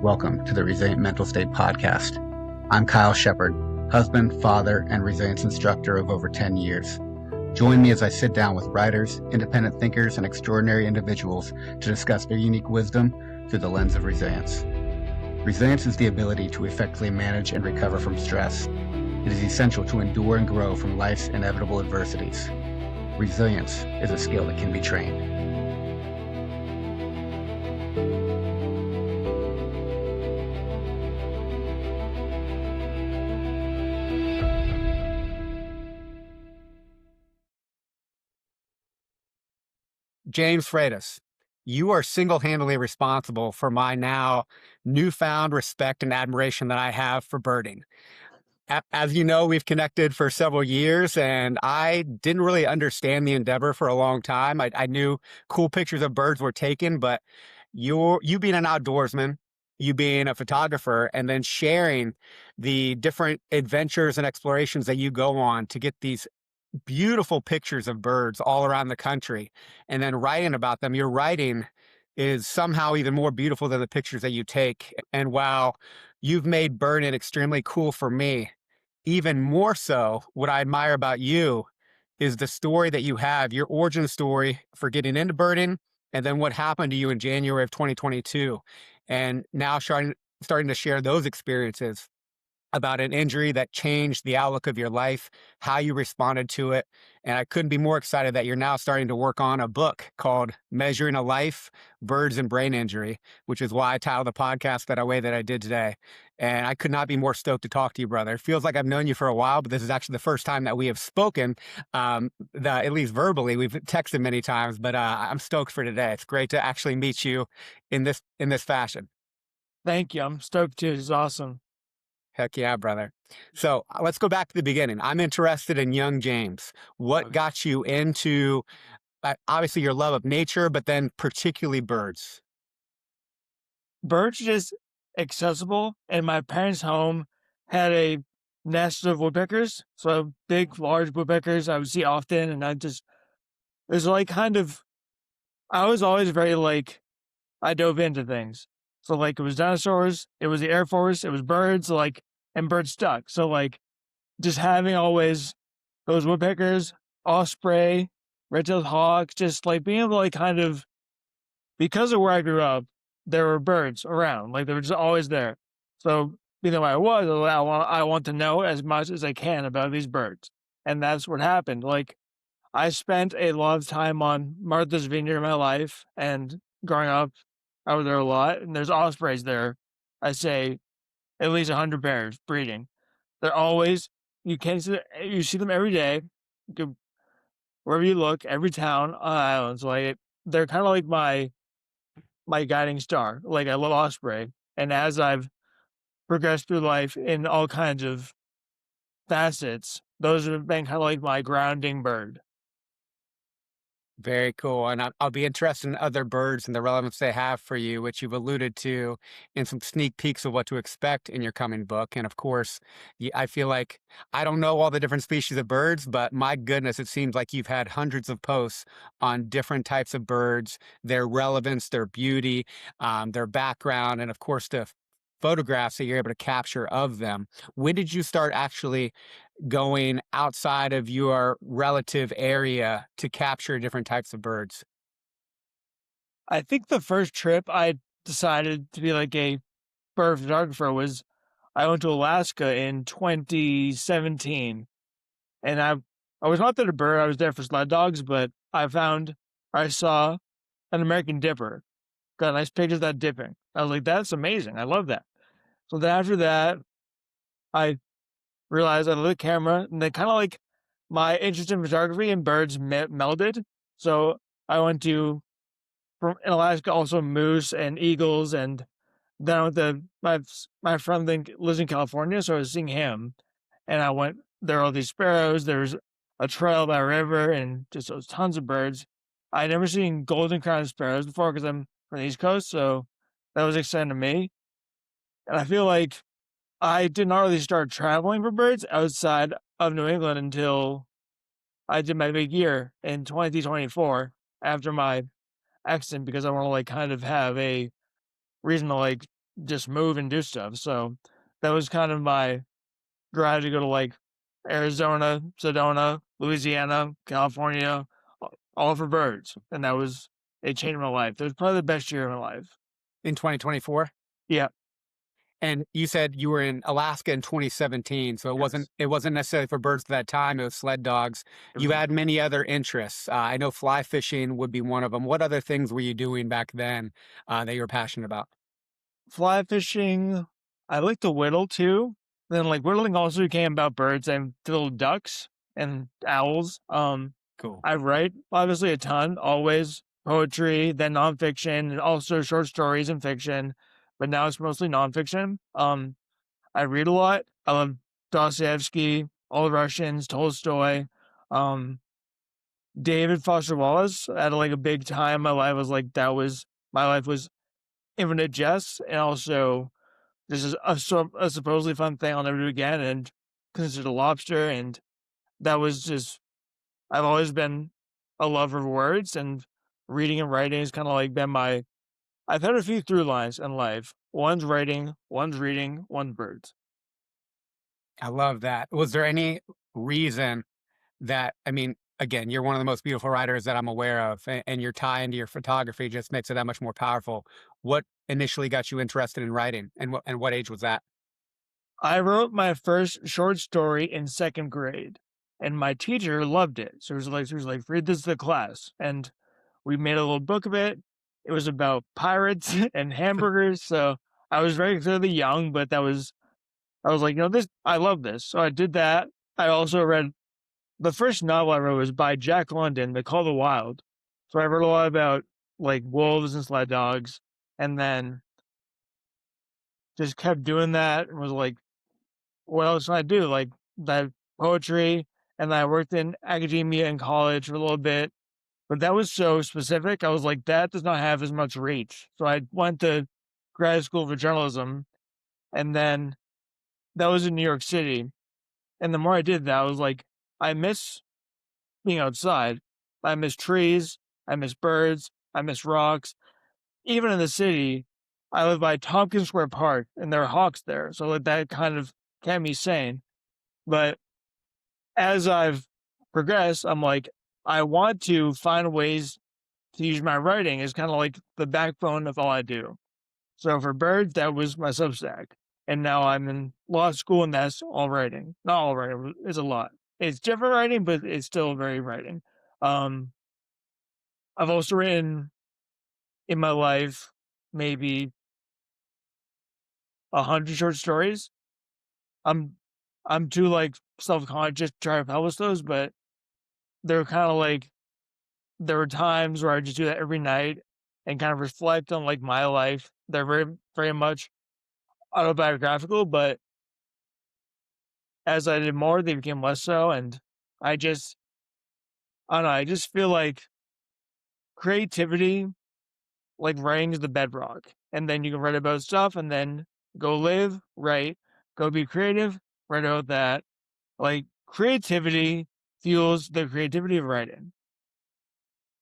welcome to the Resilient Mental State Podcast. I'm Kyle Shepard, husband, father, and resilience instructor of over 10 years. Join me as I sit down with writers, independent thinkers, and extraordinary individuals to discuss their unique wisdom through the lens of resilience. Resilience is the ability to effectively manage and recover from stress. It is essential to endure and grow from life's inevitable adversities. Resilience is a skill that can be trained. James Freitas, you are single-handedly responsible for my now newfound respect and admiration that I have for birding. As you know, we've connected for several years, and I didn't really understand the endeavor for a long time. I knew cool pictures of birds were taken, but you being an outdoorsman, you being a photographer, and then sharing the different adventures and explorations that you go on to get these beautiful pictures of birds all around the country, and then writing about them. Your writing is somehow even more beautiful than the pictures that you take. And while you've made birding extremely cool for me, even more so, what I admire about you is the story that you have, your origin story for getting into birding, and then what happened to you in January of 2022. And now starting to share those experiences about an injury that changed the outlook of your life, how you responded to it. And I couldn't be more excited that you're now starting to work on a book called Measuring a Life, Birds and Brain Injury, which is why I titled the podcast that way that I did today. And I could not be more stoked to talk to you, brother. It feels like I've known you for a while, but this is actually the first time that we have spoken, at least verbally. We've texted many times, but I'm stoked for today. It's great to actually meet you in this fashion. Thank you. I'm stoked too. It's awesome. Heck yeah, brother. So let's go back to the beginning. I'm interested in young James. What got you into, obviously, your love of nature, but then particularly birds? Birds are just accessible, and my parents' home had a nest of woodpeckers. So big, large woodpeckers I would see often, and it was like I was always very I dove into things. So it was dinosaurs, it was the Air Force, it was birds, and birds stuck. So just having always those woodpeckers, osprey, red-tailed hawks, just being able to because of where I grew up, there were birds around. They were just always there. So being where I was, I want to know as much as I can about these birds. And that's what happened. I spent a lot of time on Martha's Vineyard in my life, and growing up, I was there a lot, and there's ospreys there. I say at least 100 pairs breeding. They're always, you see them every day, wherever you look, every town on islands. They're kind of like my guiding star. I love osprey, and as I've progressed through life in all kinds of facets, those have been kind of like my grounding bird. Very cool. And I'll be interested in other birds and the relevance they have for you, which you've alluded to in some sneak peeks of what to expect in your coming book. And of course, I feel like I don't know all the different species of birds, but my goodness, it seems like you've had hundreds of posts on different types of birds, their relevance, their beauty, their background, and of course, the photographs that you're able to capture of them. When did you start actually going outside of your relative area to capture different types of birds? I think the first trip I decided to be a bird photographer was I went to Alaska in 2017. And I was not there to bird, I was there for sled dogs, but I saw an American dipper. Got nice pictures of that dipping. I was like, that's amazing. I love that. So then after that, I realized I love the camera, and then kind of my interest in photography and birds melded. So I went to, in Alaska, also moose and eagles, and then I went to my friend lives in California, so I was seeing him, and I went, there are all these sparrows, there's a trail by a river, and just those tons of birds. I'd never seen golden crowned sparrows before because I'm from the East Coast, so that was exciting to me. And I feel like I did not really start traveling for birds outside of New England until I did my big year in 2024 after my accident, because I want to kind of have a reason to just move and do stuff. So that was kind of my drive to go to like Arizona, Sedona, Louisiana, California, all for birds. And it changed my life. It was probably the best year of my life. In 2024? Yeah. And you said you were in Alaska in 2017, so Yes. it wasn't necessarily for birds at that time. It was sled dogs. It You was had many other interests. I know fly fishing would be one of them. What other things were you doing back then that you were passionate about? fly fishing. I like to whittle too. Then like whittling also became about birds and little ducks and owls. Cool. I write obviously a ton, always poetry, then nonfiction, and also short stories and fiction. But now it's mostly nonfiction. I read a lot. I love Dostoevsky, all the Russians, Tolstoy, um, David Foster Wallace. At like a big time in my life was like my life was infinite jest, and also this is a supposedly fun thing I'll never do again, and considered a lobster, and that was just I've always been a lover of words, and reading and writing has kind of like been my. I've had a few through lines in life. One's writing, one's reading, one's birds. I love that. Was there any reason that, I mean, again, you're one of the most beautiful writers that I'm aware of, and your tie into your photography just makes it that much more powerful. What initially got you interested in writing, and what age was that? I wrote my first short story in second grade, and my teacher loved it. So she was like, read this to the class, and we made a little book of it. It was about pirates and hamburgers. So I was very clearly young, but I was like, I love this. So I did that. I also read the first novel I wrote was by Jack London, The Call of the Wild. So I read a lot about like wolves and sled dogs, and then just kept doing that and was like, what else can I do? Like that poetry, and then I worked in academia in college for a little bit, but that was so specific. I was like, that does not have as much reach. So I went to grad school for journalism, and then that was in New York City. And the more I did that, I was like, I miss being outside. I miss trees. I miss birds. I miss rocks. Even in the city, I live by Tompkins Square Park, and there are hawks there. So like that kind of kept me sane. But as I've progressed, I'm like, I want to find ways to use my writing as kind of like the backbone of all I do. So for birds, that was my Substack. And now I'm in law school, and that's all writing. Not all writing, it's a lot. It's different writing, but it's still very writing. Um, I've also written in my life maybe 100 short stories. I'm I'm too like self-conscious to try to publish those, but they're kind of like there were times where I just do that every night and kind of reflect on like my life. They're very, very much autobiographical, but as I did more, they became less so. And I just, I don't know, I just feel like creativity, like writing is the bedrock. And then you can write about stuff and then go live, write, go be creative, write about that. Like creativity fuels the creativity of writing.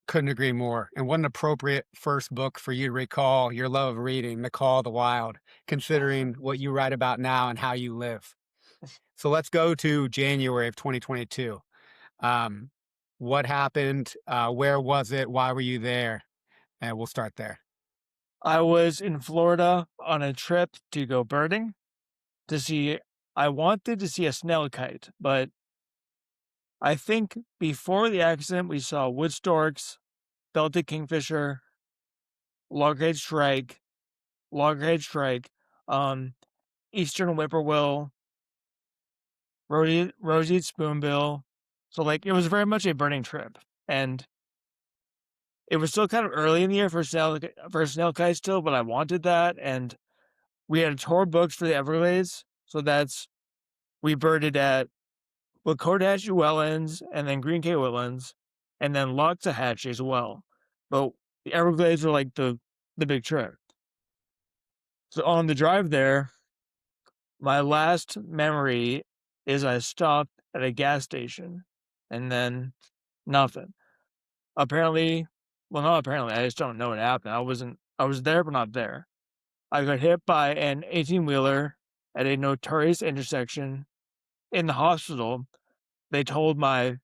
Couldn't agree more. And what an appropriate first book for you to recall your love of reading, The Call of the Wild, considering what you write about now and how you live. So let's go to January of 2022. Um, what happened? Where was it? Why were you there? And we'll start there. I was in Florida on a trip to go birding to see, I wanted to see a snail kite, but I think before the accident, we saw wood storks, belted kingfisher, loggerhead shrike, loggerhead shrike, um, eastern whippoorwill, roseate spoonbill. So like it was very much a birding trip, and it was still kind of early in the year for snail kite still, but I wanted that, and we had a tour booked for the Everglades, so we birded at Wakotahachie Wetlands and then Green Cay Wetlands, and then Loxahatchee as well. But the Everglades were like the big trip. So on the drive there, my last memory is I stopped at a gas station and then nothing. Apparently, well, not apparently, I just don't know what happened. I was there, but not there. I got hit by an 18-wheeler at a notorious intersection. In the hospital, they told my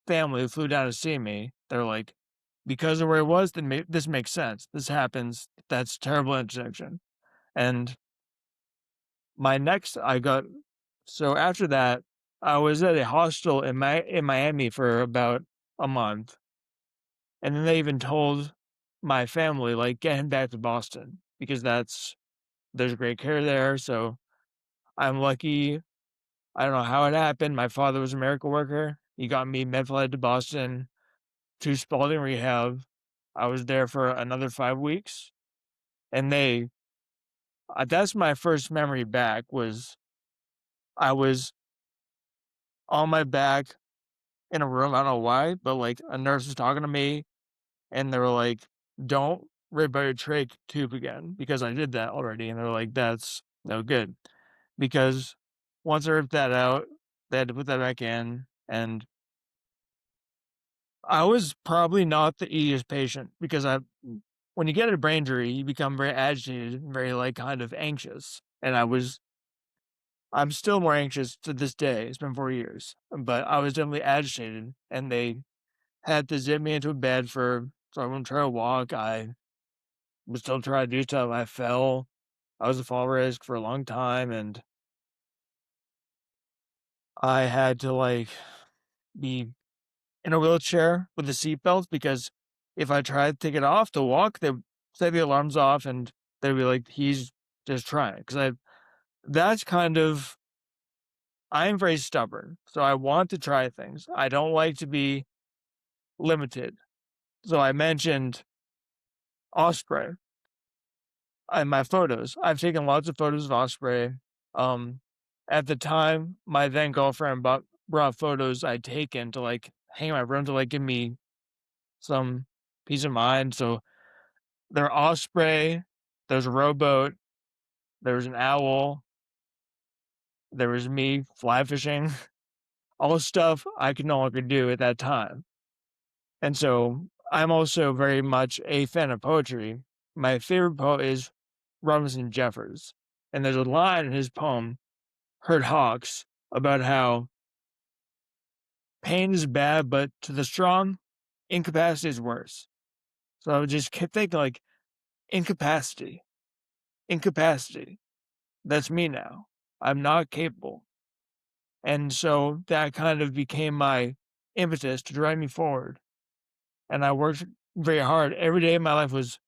family who flew down to see me, they're like, because of where it was, then this makes sense. This happens. That's a terrible intersection. And my next, I got, so after that, I was at a hostel in Miami for about a month. And then they even told my family, like, get him back to Boston because there's great care there. So I'm lucky. I don't know how it happened. My father was a miracle worker. He got me med flight to Boston to Spalding Rehab. I was there for another 5 weeks. And that's my first memory back was I was on my back in a room. I don't know why, but like a nurse was talking to me and they were like, don't rip out your trach tube again because I did that already. And they're like, that's no good because once I ripped that out, they had to put that back in. And I was probably not the easiest patient because when you get a brain injury, you become very agitated and very like kind of anxious. And I'm still more anxious to this day. It's been 4 years, but I was definitely agitated and they had to zip me into a bed so I wouldn't try to walk. I was still trying to do stuff. I fell. I was a fall risk for a long time and I had to like be in a wheelchair with the seatbelt because if I tried to take it off to walk, they would say the alarm's off and they'd be like, he's just trying. Because that's kind of, I'm very stubborn. So I want to try things. I don't like to be limited. So I mentioned Osprey in my photos. I've taken lots of photos of Osprey. At the time, my then girlfriend brought photos I'd taken to like hang in my room to like give me some peace of mind. So there are osprey, there's a rowboat, there was an owl, there was me fly fishing, all stuff I could no longer do at that time. And so I'm also very much a fan of poetry. My favorite poet is Robinson Jeffers. And there's a line in his poem, Herd Hawks, about how pain is bad, but to the strong, incapacity is worse. So I just kept thinking like incapacity. That's me now. I'm not capable. And so that kind of became my impetus to drive me forward. And I worked very hard. Every day of my life was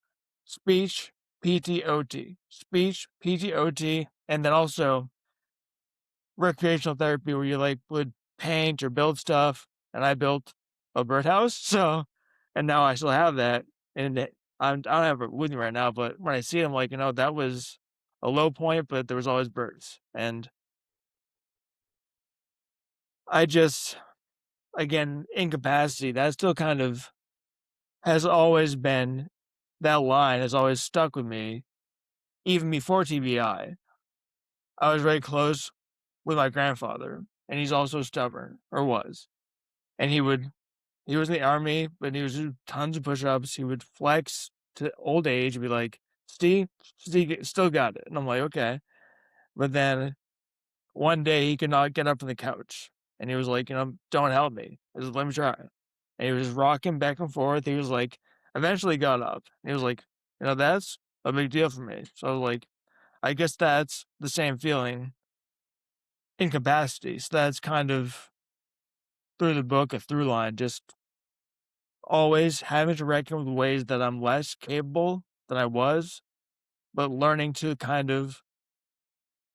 speech, PTOT, speech, PTOT, and then also recreational therapy where you like would paint or build stuff. And I built a birdhouse. So, and now I still have that. And I don't have it with me right now, but when I see it, I'm like, that was a low point, but there was always birds. And I just, again, incapacity, that still kind of has always been, that line has always stuck with me, even before TBI. I was very close with my grandfather, and he's also stubborn, or was. And he was in the army, but he was doing tons of push-ups. He would flex to old age and be like, Steve, still got it. And I'm like, okay. But then one day he could not get up from the couch. And he was like, don't help me. I was like, let me try. And he was rocking back and forth. He was like, eventually got up. And he was like, that's a big deal for me. So I was like, I guess that's the same feeling, incapacity. So that's kind of through the book, a through line, just always having to reckon with ways that I'm less capable than I was, but learning to kind of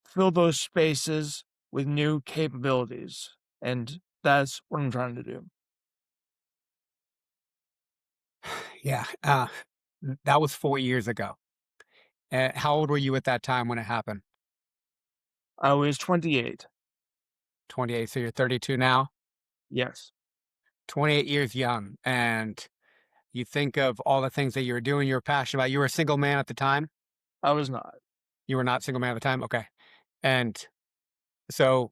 fill those spaces with new capabilities. And that's what I'm trying to do. Yeah. That was 4 years ago. How old were you at that time when it happened? I was 28. 28. So you're 32 now? Yes. 28 years young. And you think of all the things that you were doing, you were passionate about. You were a single man at the time? I was not. You were not single man at the time? Okay. And so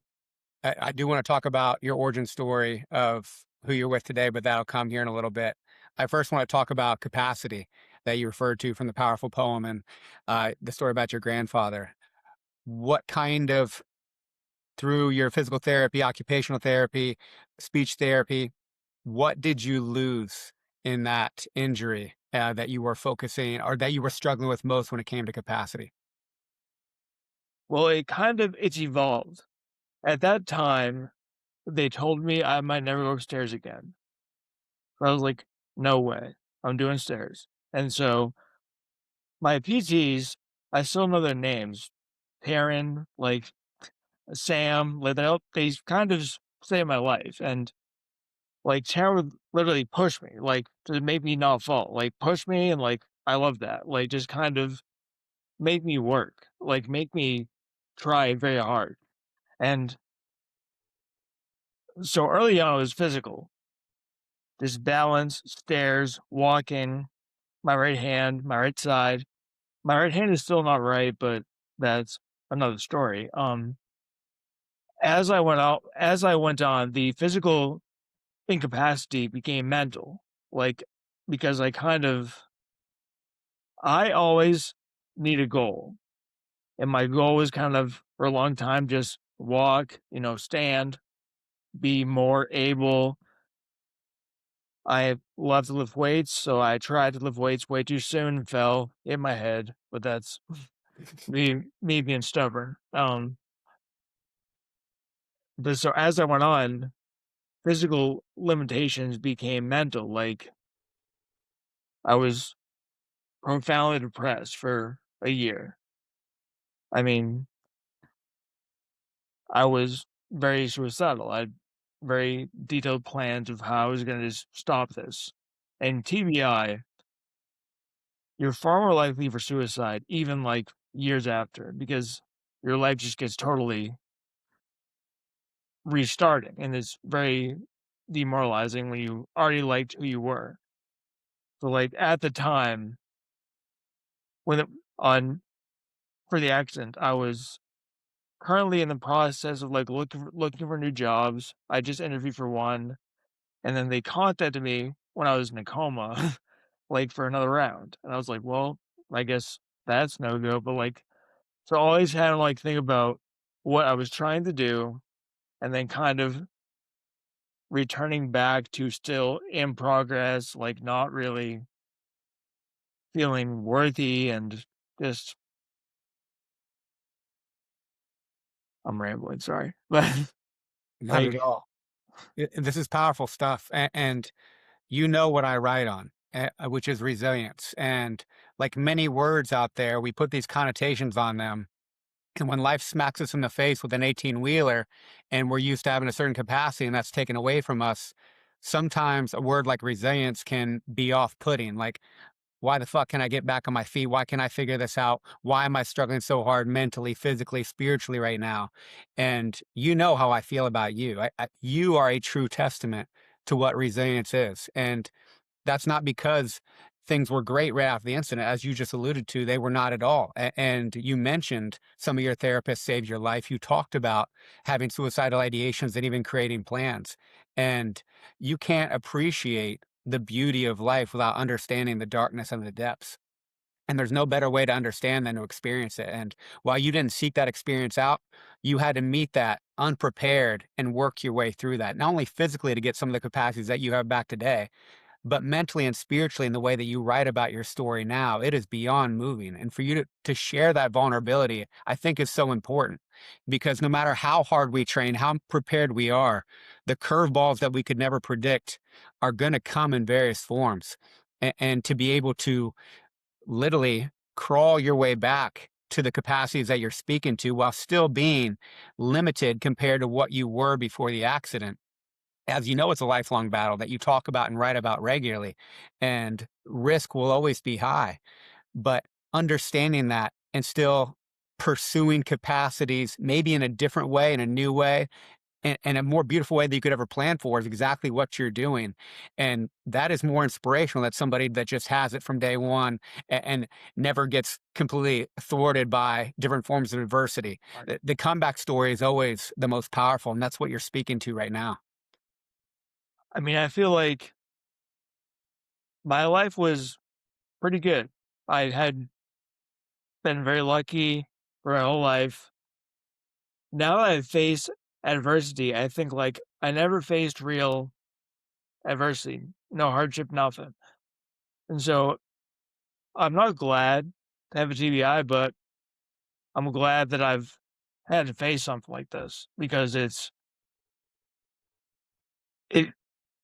I do want to talk about your origin story of who you're with today, but that'll come here in a little bit. I first want to talk about capacity. that you referred to from the powerful poem and the story about your grandfather. What kind of, through your physical therapy, occupational therapy, speech therapy, what did you lose in that injury that you were focusing or that you were struggling with most when it came to capacity? Well, it's evolved. At that time, they told me I might never go upstairs again. I was like, no way, I'm doing stairs. And so my PTs, I still know their names. Taryn, like Sam, like they kind of saved my life. And like Taryn would literally push me, like to make me not fall, like push me. And like, I love that. Like just kind of make me work, like make me try very hard. And so early on, it was physical, just balance, stairs, walking, my right hand, my right side. My right hand is still not right, but that's another story. As I went on, the physical incapacity became mental, like because I always need a goal, and my goal was kind of for a long time just walk, stand, be more able. I love to lift weights, so I tried to lift weights way too soon and fell, hit my head, but that's me being stubborn. But so as I went on, physical limitations became mental. Like I was profoundly depressed for a year. I mean, I was very suicidal. I had very detailed plans of how I was going to just stop this. And TBI, you're far more likely for suicide, even like years after, because your life just gets totally restarting, and it's very demoralizing when you already liked who you were. So, like at the time when it, on for the accident, I was currently in the process of like looking for new jobs. I just interviewed for one, and then they contacted me when I was in a coma, like for another round, and I was like, well, I guess that's no go. But like, so I always had to like think about what I was trying to do, and then kind of returning back to still in progress, like not really feeling worthy and just I'm rambling, sorry. But Not at like all. This is powerful stuff. And you know what I write on, which is resilience. And like many words out there, we put these connotations on them. And when life smacks us in the face with an 18 wheeler and we're used to having a certain capacity and that's taken away from us, sometimes a word like resilience can be off putting. Like, why the fuck can I get back on my feet? Why can I figure this out? Why am I struggling so hard mentally, physically, spiritually right now? And you know how I feel about you. You are a true testament to what resilience is. And that's not because things were great right after the incident. As you just alluded to, they were not at all. And you mentioned some of your therapists saved your life. You talked about having suicidal ideations and even creating plans. And you can't appreciate the beauty of life without understanding the darkness and the depths. And there's no better way to understand than to experience it. And while you didn't seek that experience out, you had to meet that unprepared and work your way through that, not only physically to get some of the capacities that you have back today, but mentally and spiritually in the way that you write about your story now. It is beyond moving. And for you to share that vulnerability, I think is so important because no matter how hard we train, how prepared we are, the curveballs that we could never predict are going to come in various forms. And to be able to literally crawl your way back to the capacities that you're speaking to while still being limited compared to what you were before the accident, as you know, it's a lifelong battle that you talk about and write about regularly, and risk will always be high. But understanding that and still pursuing capacities, maybe in a different way, in a new way, and a more beautiful way that you could ever plan for is exactly what you're doing. And that is more inspirational than somebody that just has it from day one and never gets completely thwarted by different forms of adversity. The comeback story is always the most powerful, and that's what you're speaking to right now. I mean, I feel like my life was pretty good. I had been very lucky for my whole life. Now that I face adversity, I think like I never faced real adversity, no hardship, nothing. And so I'm not glad to have a TBI, but I'm glad that I've had to face something like this because it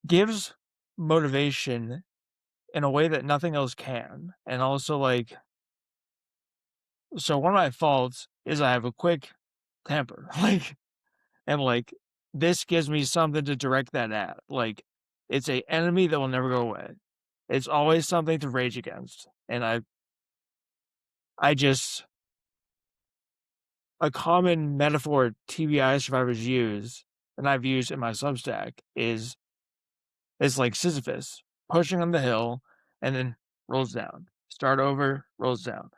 gives motivation in a way that nothing else can. And also like so one of my faults is I have a quick temper. Like and like this gives me something to direct that at. Like it's a enemy that will never go away. It's always something to rage against. And I just a common metaphor TBI survivors use, and I've used in my Substack, is it's like Sisyphus pushing on the hill and then rolls down. Start over, rolls down.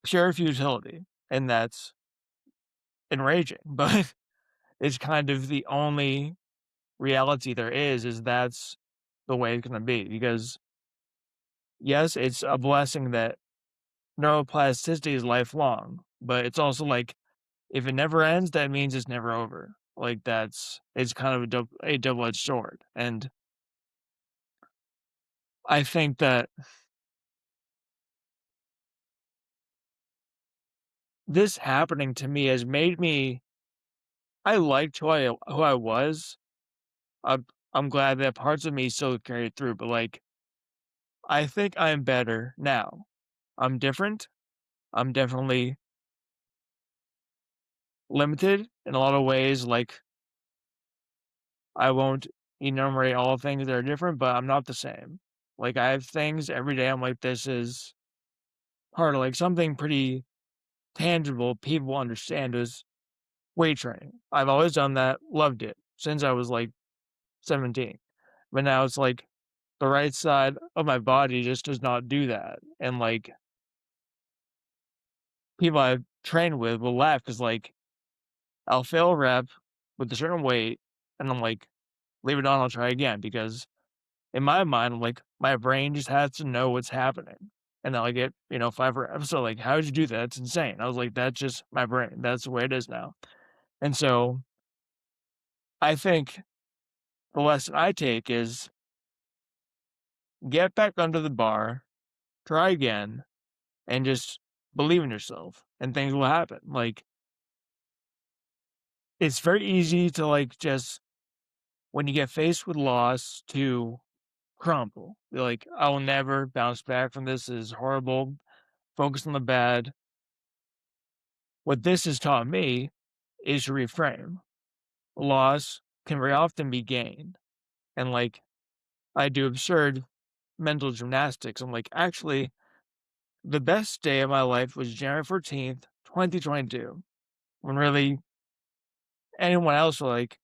Pure futility. And that's enraging, but it's kind of the only reality there is that's the way it's gonna be. Because yes, it's a blessing that neuroplasticity is lifelong, but it's also like if it never ends, that means it's never over. Like it's kind of a double-edged sword. And I think that this happening to me has made me I liked who I was. I'm I'm glad that parts of me still carried through, but like I think I'm better now. I'm different. I'm definitely limited in a lot of ways. Like I won't enumerate all things that are different, but I'm not the same. Like I have things every day. I'm like, this is hard. Like something pretty tangible people understand is weight training. I've always done that, loved it since I was like 17. But now it's like the right side of my body just does not do that. And like people I've trained with will laugh because like I'll fail a rep with a certain weight and I'm like, leave it on, I'll try again because in my mind, I'm like, my brain just has to know what's happening. And then I get, 5 reps. So like, how did you do that? That's insane. I was like, that's just my brain. That's the way it is now. And so I think the lesson I take is get back under the bar, try again, and just believe in yourself and things will happen. Like it's very easy to like just when you get faced with loss to crumble. Be like, I will never bounce back from this. This is horrible. Focus on the bad. What this has taught me is to reframe. Loss can very often be gained. And like I do absurd mental gymnastics. I'm like, actually, the best day of my life was January 14th, 2022. When really anyone else were like,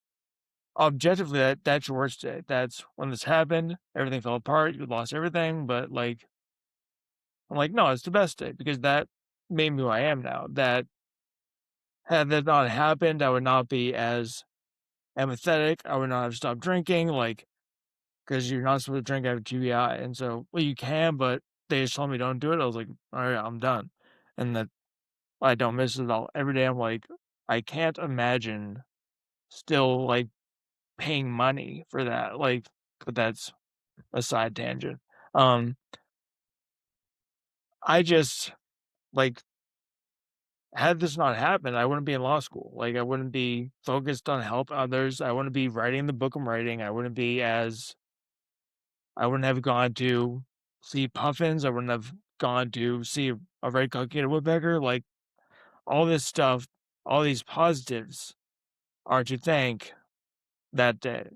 objectively, that's your worst day. That's when this happened. Everything fell apart. You lost everything. But like, I'm like, no, it's the best day because that made me who I am now. That had that not happened, I would not be as empathetic. I would not have stopped drinking. Like, because you're not supposed to drink out of QBI. And so, well, you can, but they just told me don't do it. I was like, all right, I'm done. And that I don't miss it at all. Every day I'm like, I can't imagine still like paying money for that. Like, but that's a side tangent. Um, I just like had this not happened, I wouldn't be in law school. Like I wouldn't be focused on help others. I wouldn't be writing the book I'm writing. I wouldn't have gone to see puffins. I wouldn't have gone to see a red cockaded woodpecker. Like all this stuff, all these positives are to thank that day.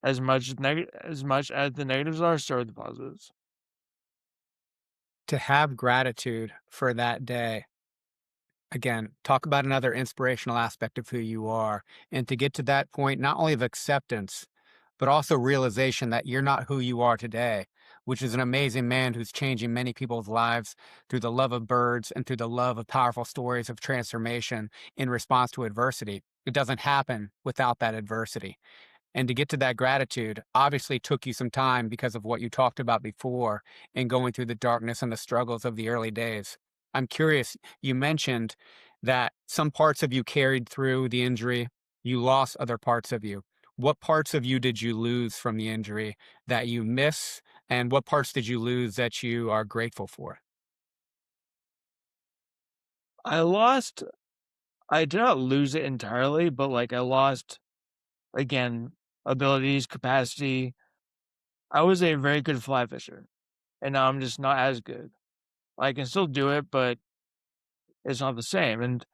As much as the negatives are, so are the positives. To have gratitude for that day. Again, talk about another inspirational aspect of who you are. And to get to that point, not only of acceptance, but also realization that you're not who you are today, which is an amazing man who's changing many people's lives through the love of birds and through the love of powerful stories of transformation in response to adversity. It doesn't happen without that adversity. And to get to that gratitude obviously took you some time because of what you talked about before in going through the darkness and the struggles of the early days. I'm curious, you mentioned that some parts of you carried through the injury, you lost other parts of you. What parts of you did you lose from the injury that you miss? And what parts did you lose that you are grateful for? I lost I did not lose it entirely, but, like, I lost, again, abilities, capacity. I was a very good fly fisher, and now I'm just not as good. I can still do it, but it's not the same, and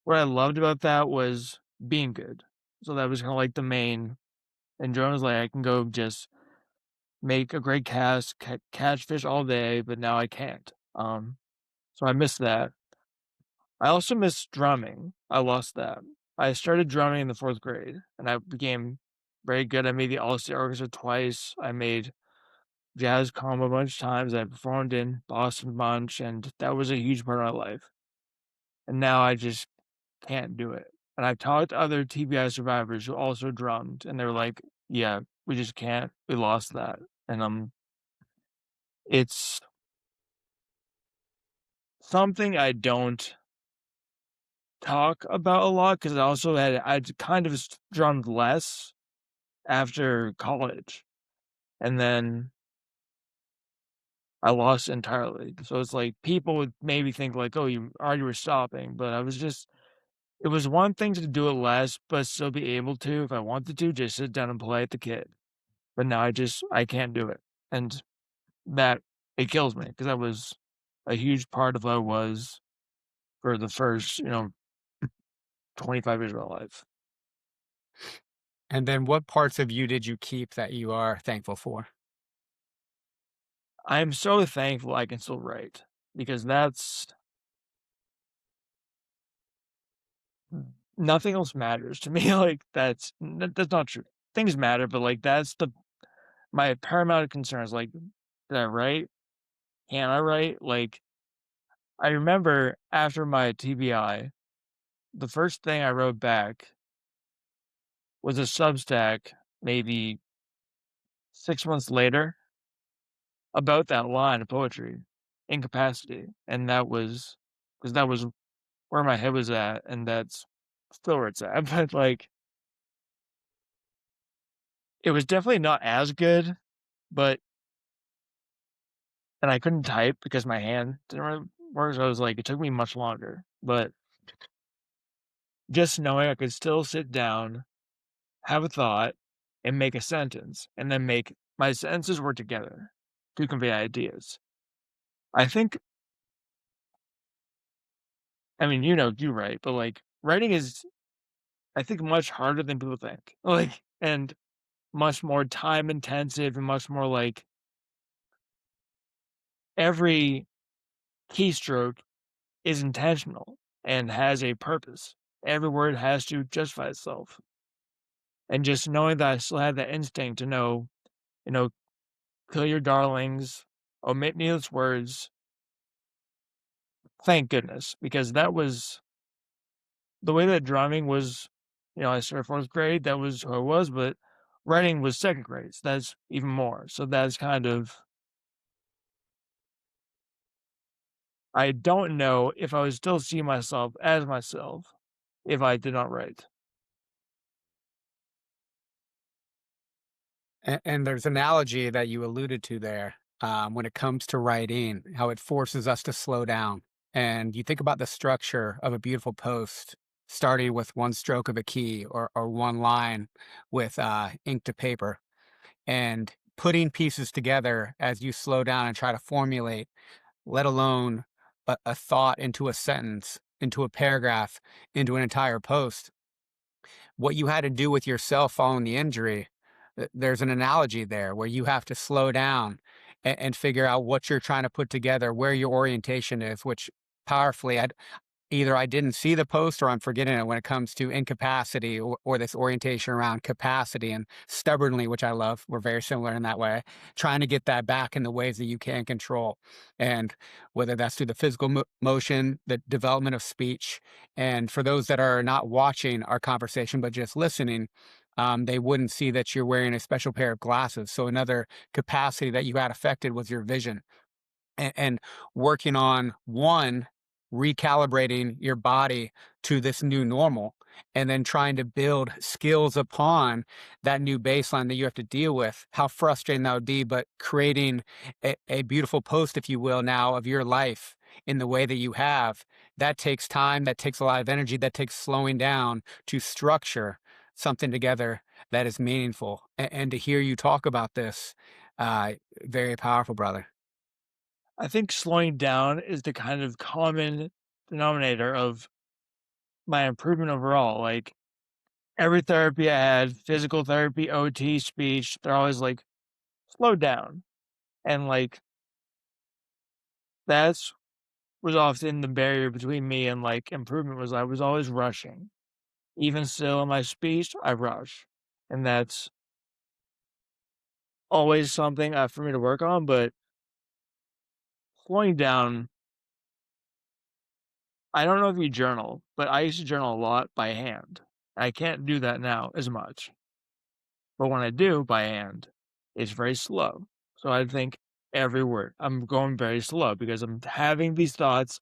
what I loved about that was being good. So that was kinda like the main enjoyment was like, I can go just make a great cast, catch fish all day, but now I can't. So I miss that. I also miss drumming. I lost that. I started drumming in the 4th grade, and I became very good. I made the all-state orchestra twice. I made jazz combo a bunch of times. I performed in Boston Bunch, and that was a huge part of my life. And now I just can't do it. And I've talked to other TBI survivors who also drummed, and they're like, "Yeah, we just can't. We lost that." And it's something I don't talk about a lot because I kind of drummed less after college, and then I lost entirely. So it's like people would maybe think like, "Oh, you already were stopping," but I was just it was one thing to do it less, but still be able to, if I wanted to, just sit down and play at the kid. But now I can't do it, and that it kills me because that was a huge part of who I was for the first, 25 years of my life. And then what parts of you did you keep that you are thankful for? I'm so thankful I can still write because that's nothing else matters to me. Like that's not true. Things matter, but like that's the my paramount concern is like, did I write? Can I write? Like I remember after my TBI, the first thing I wrote back was a Substack maybe 6 months later about that line of poetry, incapacity, and that was because that was where my head was at, and that's still where it's at. But like, it was definitely not as good, but and I couldn't type because my hand didn't really work. So I was like, it took me much longer. But just knowing I could still sit down, have a thought, and make a sentence, and then make my sentences work together to convey ideas. I think, I mean, you write, but like writing is, I think, much harder than people think. Like, and much more time intensive and much more like every keystroke is intentional and has a purpose. Every word has to justify itself. And just knowing that I still have that instinct to know, you know, kill your darlings, omit needless words, thank goodness, because that was the way that drumming was, I started 4th grade, that was who I was, but writing was 2nd grade, so that's even more. So that's kind of I don't know if I would still see myself as myself if I did not write. And there's an analogy that you alluded to there when it comes to writing, how it forces us to slow down. And you think about the structure of a beautiful post, starting with one stroke of a key or one line with ink to paper, and putting pieces together as you slow down and try to formulate, let alone a thought into a sentence, into a paragraph, into an entire post. What you had to do with yourself following the injury, there's an analogy there where you have to slow down and figure out what you're trying to put together, where your orientation is, which powerfully, either I didn't see the post or I'm forgetting it when it comes to incapacity or this orientation around capacity and stubbornly, which I love. We're very similar in that way, trying to get that back in the ways that you can control. And whether that's through the physical motion, the development of speech. And for those that are not watching our conversation, but just listening, they wouldn't see that you're wearing a special pair of glasses. So another capacity that you had affected was your vision, and working on one, recalibrating your body to this new normal, and then trying to build skills upon that new baseline that you have to deal with. How frustrating that would be, but creating a beautiful post, if you will, now of your life in the way that you have, that takes time, that takes a lot of energy, that takes slowing down to structure something together that is meaningful. And to hear you talk about this, uh, very powerful, brother. I think slowing down is the kind of common denominator of my improvement overall. Like every therapy I had, physical therapy, OT, speech, they're always like, slow down. And like that's was often the barrier between me and like improvement was I was always rushing. Even still in my speech, I rush. And that's always something for me to work on, but slowing down, I don't know if you journal, but I used to journal a lot by hand. I can't do that now as much. But when I do by hand, it's very slow. So I think every word. I'm going very slow because I'm having these thoughts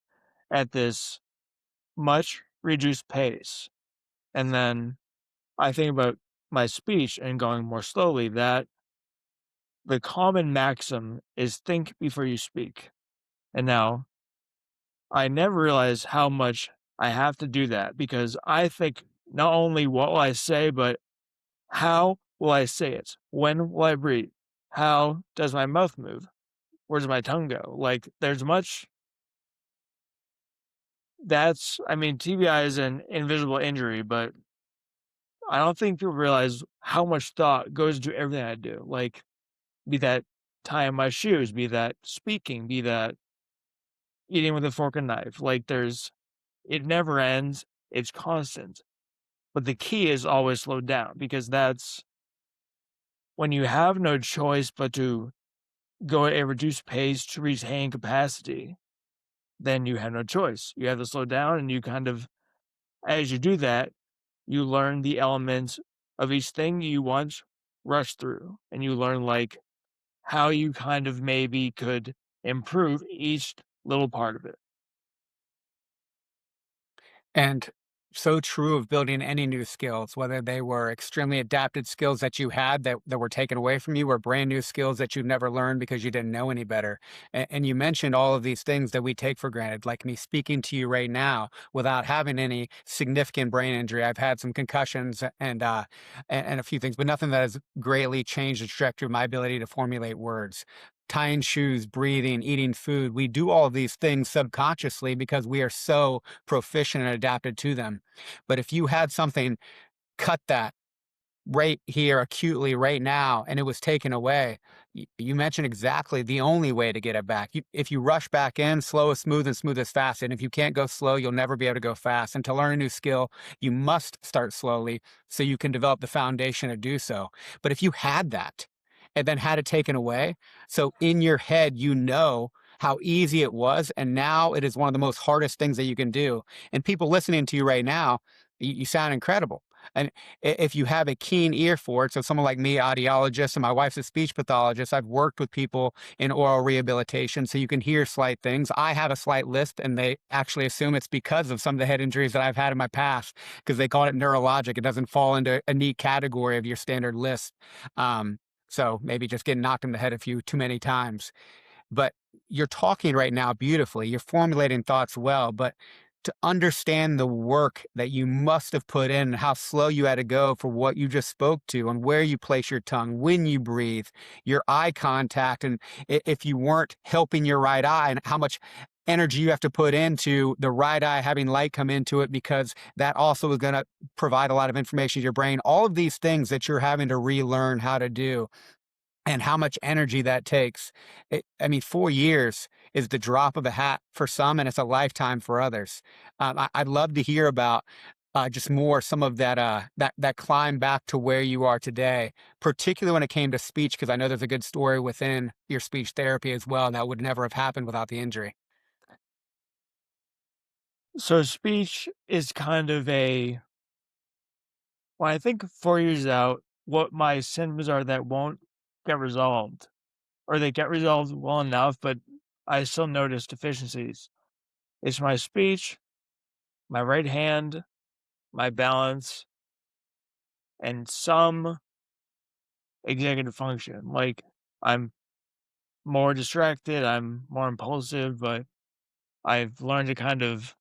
at this much reduced pace. And then I think about my speech and going more slowly, that the common maxim is think before you speak. And now I never realized how much I have to do that because I think not only what will I say, but how will I say it? When will I breathe? How does my mouth move? Where does my tongue go? Like, there's much that's, I mean, TBI is an invisible injury, but I don't think people realize how much thought goes into everything I do. Like, be that tying my shoes, be that speaking, be that eating with a fork and knife. Like, it never ends, it's constant. But the key is always slow down because that's when you have no choice but to go at a reduced pace to retain capacity, then you have no choice. You have to slow down and you kind of, as you do that, you learn the elements of each thing you once rushed through. And you learn like how you kind of maybe could improve each little part of it. And so true of building any new skills, whether they were extremely adapted skills that you had that were taken away from you, or brand new skills that you've never learned because you didn't know any better. And you mentioned all of these things that we take for granted, like me speaking to you right now without having any significant brain injury. I've had some concussions and a few things, but nothing that has greatly changed the trajectory of my ability to formulate words. Tying shoes, breathing, eating food. We do all of these things subconsciously because we are so proficient and adapted to them. But if you had something, cut that right here acutely right now and it was taken away, you mentioned exactly the only way to get it back. If you rush back in, slow is smooth and smooth is fast. And if you can't go slow, you'll never be able to go fast. And to learn a new skill, you must start slowly so you can develop the foundation to do so. But if you had that and then had it taken away, so in your head, you know how easy it was. And now it is one of the most hardest things that you can do. And people listening to you right now, you sound incredible. And if you have a keen ear for it, so someone like me, audiologist, and my wife's a speech pathologist, I've worked with people in oral rehabilitation, so you can hear slight things. I have a slight lisp, and they actually assume it's because of some of the head injuries that I've had in my past, because they call it neurologic. It doesn't fall into a neat category of your standard lisp. So maybe just getting knocked in the head a few too many times. But you're talking right now beautifully. You're formulating thoughts well, but to understand the work that you must have put in, how slow you had to go for what you just spoke to, and where you place your tongue, when you breathe, your eye contact, and if you weren't helping your right eye, and how much energy you have to put into the right eye having light come into it, because that also is going to provide a lot of information to your brain. All of these things that you're having to relearn how to do, and how much energy that takes. I mean, 4 years is the drop of a hat for some, and it's a lifetime for others. I'd love to hear about just more some of that climb back to where you are today, particularly when it came to speech, because I know there's a good story within your speech therapy as well that would never have happened without the injury. So speech is kind of when I think 4 years out, what my symptoms are that won't get resolved, or they get resolved well enough, but I still notice deficiencies. It's my speech, my right hand, my balance, and some executive function. Like, I'm more distracted, I'm more impulsive, but I've learned to kind of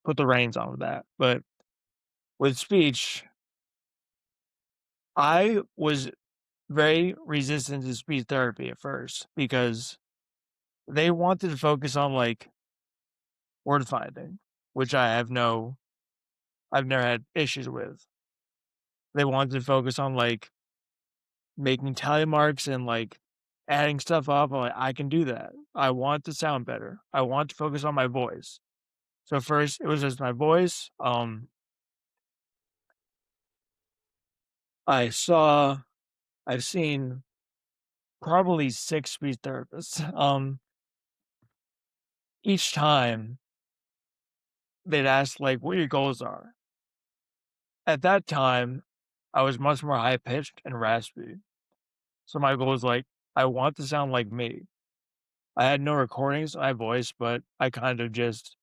put the reins on with that. But with speech, I was very resistant to speech therapy at first because they wanted to focus on like word finding, which I've never had issues with. They wanted to focus on like making tally marks and like adding stuff up. I'm like, I can do that. I want to sound better. I want to focus on my voice. So first it was just my voice. I saw I've seen probably 6 speech therapists. Each time they'd ask like what your goals are. At that time, I was much more high pitched and raspy. So my goal was like, I want to sound like me. I had no recordings of my voice, but I kind of just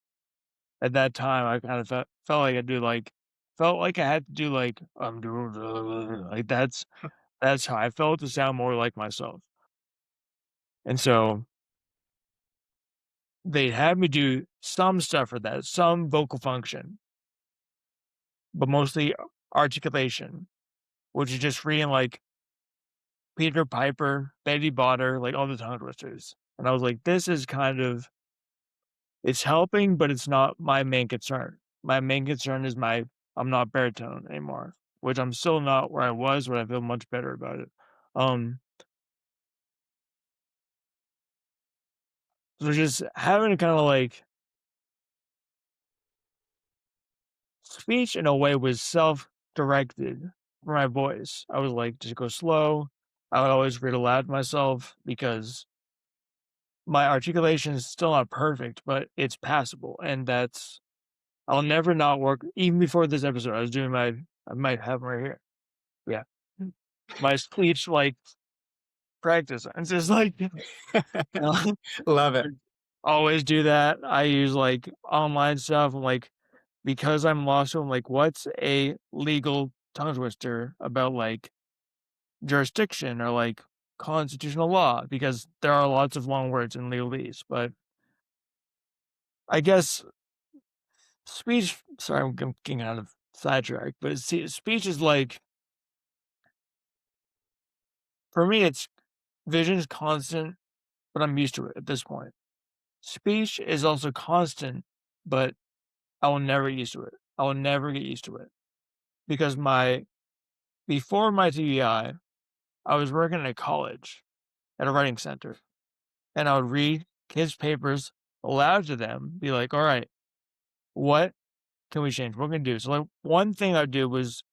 at that time I kind of felt like felt like I had to do like I'm doing like that's how I felt to sound more like myself. And so they had me do some stuff for that, some vocal function, but mostly articulation, which is just reading like Peter Piper, Betty Botter, like all the tongue twisters. And I was like, this is kind of it's helping, but it's not my main concern. My main concern is I'm not baritone anymore, which I'm still not where I was, but I feel much better about it. Um, so just having to kind of like speech in a way was self-directed for my voice. I was like, just go slow. I would always read aloud to myself because my articulation is still not perfect, but it's passable. And I'll never not work. Even before this episode, I might have them right here. Yeah. My speech like practice. It's just like, Love it. always do that. I use like online stuff. I'm like, because I'm lost, I'm like, what's a legal tongue twister about like jurisdiction or like constitutional law? Because there are lots of long words in legalese, but I guess speech, sorry, I'm getting out of sidetrack, but see, speech is like, for me, it's vision is constant, but I'm used to it at this point. Speech is also constant, but I will never get used to it. I will never get used to it because before my TBI, I was working at a college at a writing center, and I would read kids' papers aloud to them, be like, all right, what can we change? What can we do? So, like, one thing I'd do was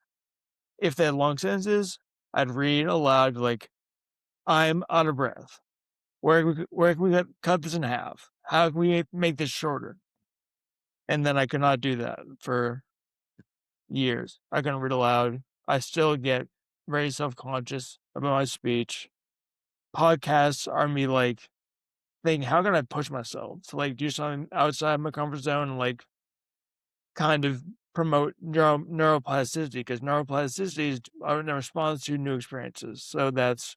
if they had long sentences, I'd read aloud, like, I'm out of breath. Where can we cut this in half? How can we make this shorter? And then I could not do that for years. I couldn't read aloud. I still get very self-conscious about my speech. Podcasts are me like thinking, how can I push myself to like do something outside my comfort zone and like kind of promote neuroplasticity because neuroplasticity is in response to new experiences. So that's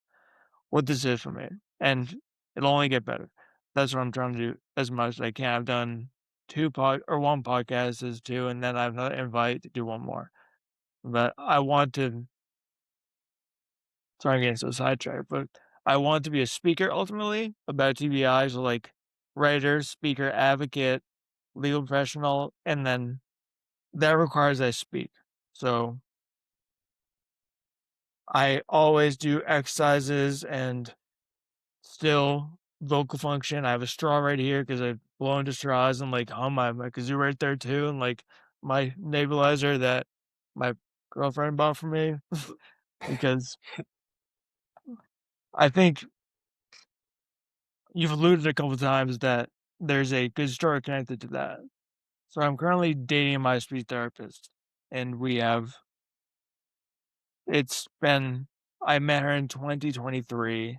what this is for me. And it'll only get better. That's what I'm trying to do as much as I can. I've done one podcast is two, and then I have another invite to do one more. But I want to sorry I'm getting so sidetracked, but I want to be a speaker ultimately about TBI, so like writer, speaker, advocate, legal professional, and then that requires I speak. So I always do exercises and still vocal function. I have a straw right here because I blow into straws and like hum my kazoo right there too, and like my nebulizer that my girlfriend bought for me because I think you've alluded a couple times that there's a good story connected to that. So I'm currently dating my speech therapist, and I met her in 2023,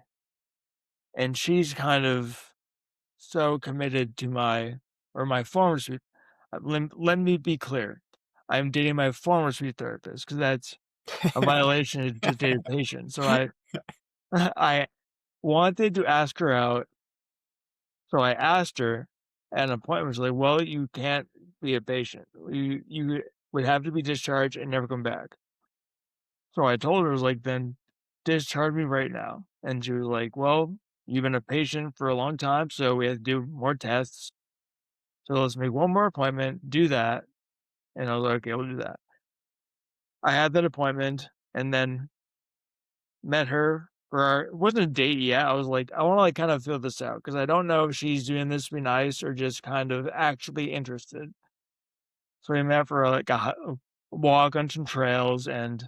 and she's kind of so committed to my former speech. Let me be clear. I'm dating my former speech therapist because that's a violation of just date a patient. So I wanted to ask her out. So I asked her at an appointment. She's like, "Well, you can't be a patient. You would have to be discharged and never come back." So I told her, I was like, "Then discharge me right now." And she was like, "Well, you've been a patient for a long time, so we have to do more tests. So let's make one more appointment, do that." And I was like, "Okay, we'll do that." I had that appointment and then met her for it wasn't a date yet. I was like, I want to like kind of feel this out because I don't know if she's doing this to be nice or just kind of actually interested. So we met for like a walk on some trails, and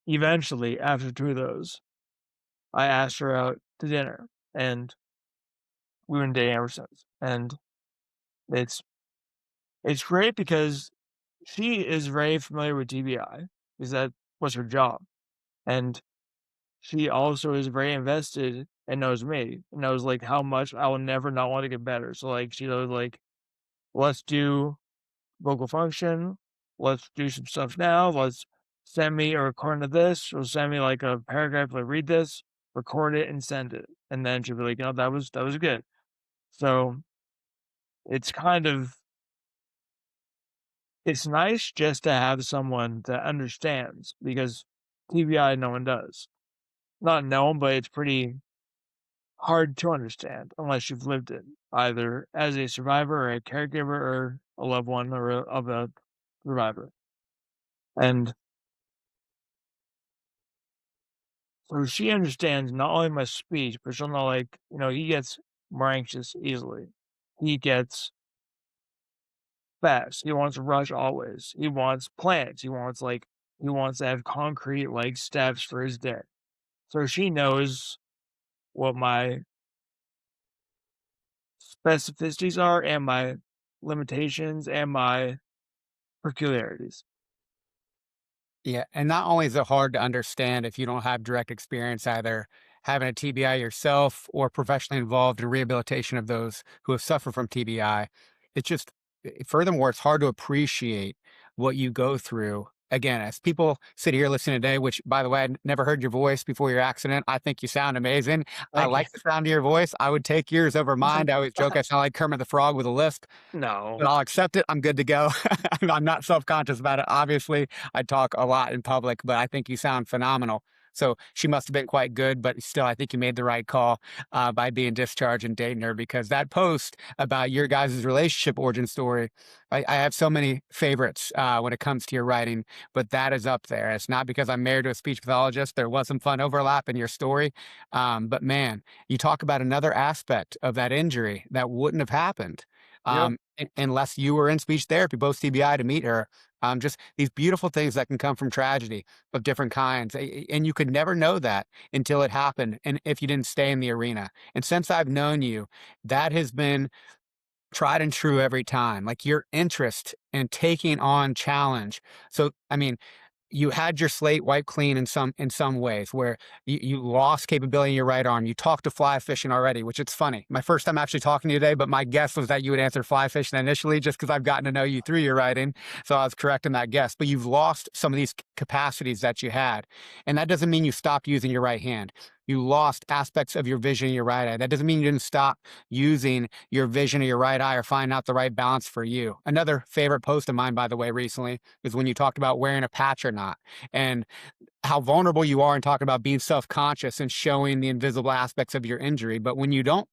eventually, after two of those, I asked her out to dinner, and we've been dating ever since. And it's it's great because she is very familiar with TBI because that was her job, and she also is very invested and knows me, and knows, like, how much I will never not want to get better. So, like, she knows, like, "Let's do vocal function. Let's do some stuff now. Let's send me a recording of this, or send me, like, a paragraph, like, read this, record it, and send it." And then she'll be like, that was good." So, it's kind of it's nice just to have someone that understands because TBI, no one does. Not no one, but it's pretty hard to understand unless you've lived it, either as a survivor or a caregiver or a loved one of a survivor. And so she understands not only my speech, but she'll know, like, he gets more anxious easily. He gets fast. He wants to rush always. He wants plans. He wants to have concrete like steps for his day. So she knows what my specificities are and my limitations and my peculiarities. Yeah, and not only is it hard to understand if you don't have direct experience either having a TBI yourself or professionally involved in rehabilitation of those who have suffered from TBI, it's just furthermore, it's hard to appreciate what you go through. Again, as people sit here listening today, which by the way, I never heard your voice before your accident. I think you sound amazing. I Thank you. like the sound of your voice. I would take yours over mine. I always joke I sound like Kermit the Frog with a lisp, but No. I'll accept it. I'm good to go. I'm not self-conscious about it. Obviously, I talk a lot in public, but I think you sound phenomenal. So she must have been quite good, but still, I think you made the right call by being discharged and dating her because that post about your guys' relationship origin story, I have so many favorites when it comes to your writing, but that is up there. It's not because I'm married to a speech pathologist. There was some fun overlap in your story. But man, you talk about another aspect of that injury that wouldn't have happened Yep. unless you were in speech therapy, both TBI to meet her. Just these beautiful things that can come from tragedy of different kinds. And you could never know that until it happened. And if you didn't stay in the arena. And since I've known you, that has been tried and true every time. Like your interest in taking on challenge. So, I mean, you had your slate wiped clean in some ways where you lost capability in your right arm. You talked to fly fishing already, which it's funny. My first time actually talking to you today, but my guess was that you would answer fly fishing initially just because I've gotten to know you through your writing. So I was correct in that guess. But you've lost some of these capacities that you had. And that doesn't mean you stopped using your right hand. You lost aspects of your vision in your right eye. That doesn't mean you didn't stop using your vision of your right eye or finding out the right balance for you. Another favorite post of mine, by the way, recently is when you talked about wearing a patch or not and how vulnerable you are in talking about being self-conscious and showing the invisible aspects of your injury. But when you don't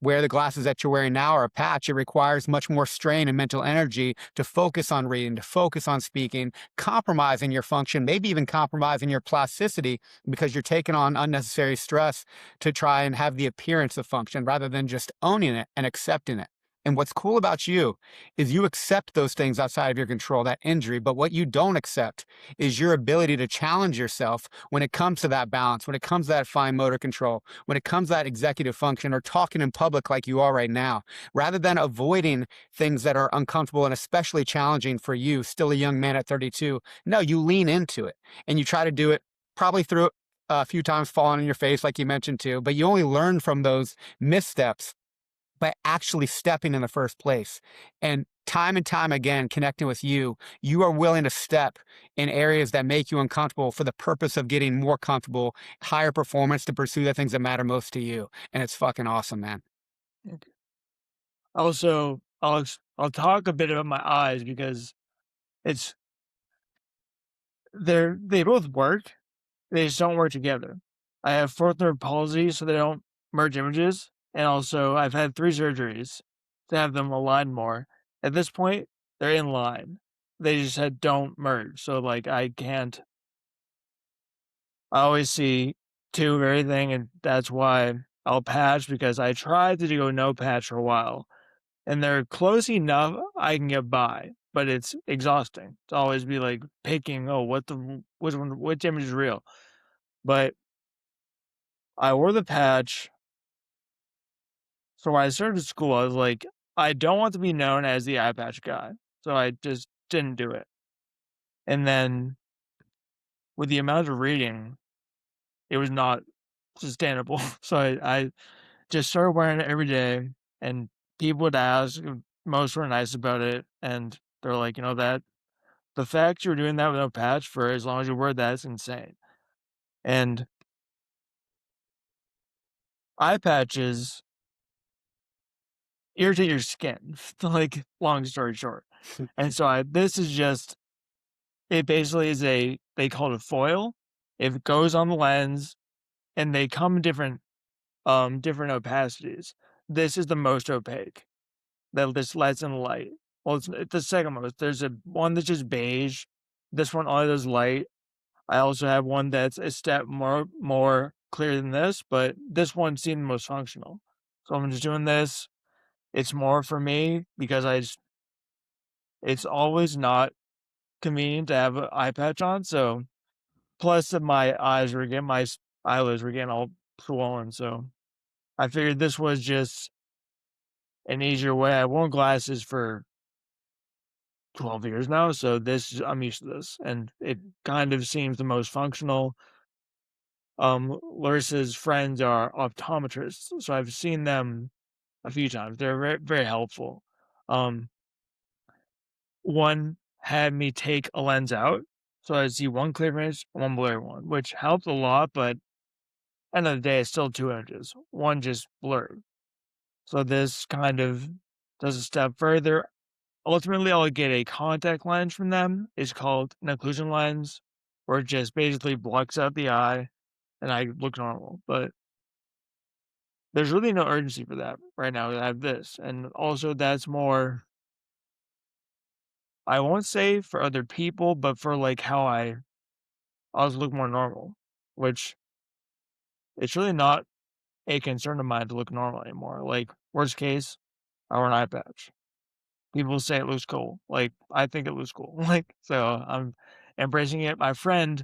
wear the glasses that you're wearing now or a patch, it requires much more strain and mental energy to focus on reading, to focus on speaking, compromising your function, maybe even compromising your plasticity because you're taking on unnecessary stress to try and have the appearance of function rather than just owning it and accepting it. And what's cool about you is you accept those things outside of your control, that injury. But what you don't accept is your ability to challenge yourself when it comes to that balance, when it comes to that fine motor control, when it comes to that executive function or talking in public like you are right now, rather than avoiding things that are uncomfortable and especially challenging for you, still a young man at 32. No, you lean into it and you try to do it probably through a few times falling on your face, like you mentioned too, but you only learn from those missteps by actually stepping in the first place. And time again, connecting with you, you are willing to step in areas that make you uncomfortable for the purpose of getting more comfortable, higher performance to pursue the things that matter most to you. And it's fucking awesome, man. Also, I'll talk a bit about my eyes because it's they both work. They just don't work together. I have fourth nerve palsy, so they don't merge images. And also, I've had 3 surgeries to have them align more. At this point, they're in line. They just said don't merge. So, like, I always see 2 of everything, and that's why I'll patch because I tried to go no patch for a while. And they're close enough I can get by, but it's exhausting to always be, like, picking, "Oh, which image is real?" But I wore the patch. So when I started school, I was like, I don't want to be known as the eye patch guy. So I just didn't do it. And then with the amount of reading, it was not sustainable. So I just started wearing it every day. And people would ask, most were nice about it. And they're like, that the fact you're doing that with no patch for as long as you wear that is insane. And eye patches irritate your skin, like, long story short. And so this is just, it basically is they call it a foil. It goes on the lens, and they come in different opacities. This is the most opaque that this lets in the light. Well, it's the second most. There's one that's just beige. This one only does light. I also have one that's a step more clear than this, but this one seemed the most functional. So I'm just doing this. It's more for me because it's always not convenient to have an eye patch on. So plus that my eyelids were getting all swollen. So I figured this was just an easier way. I've worn glasses for 12 years now, so I'm used to this, and it kind of seems the most functional. Larissa's friends are optometrists, so I've seen them a few times. They're very, very helpful. One had me take a lens out, so I see one clear image, one blurry one, which helped a lot, but end of the day, it's still 2 images. One just blurred. So this kind of does a step further. Ultimately, I'll get a contact lens from them. It's called an occlusion lens, where it just basically blocks out the eye, and I look normal. But there's really no urgency for that right now. I have this, and also that's more, I won't say for other people, but for like how I also look more normal, which it's really not a concern of mine to look normal anymore. Like, worst case, I wear an eye patch. People say it looks cool. Like, I think it looks cool. Like, so I'm embracing it. My friend,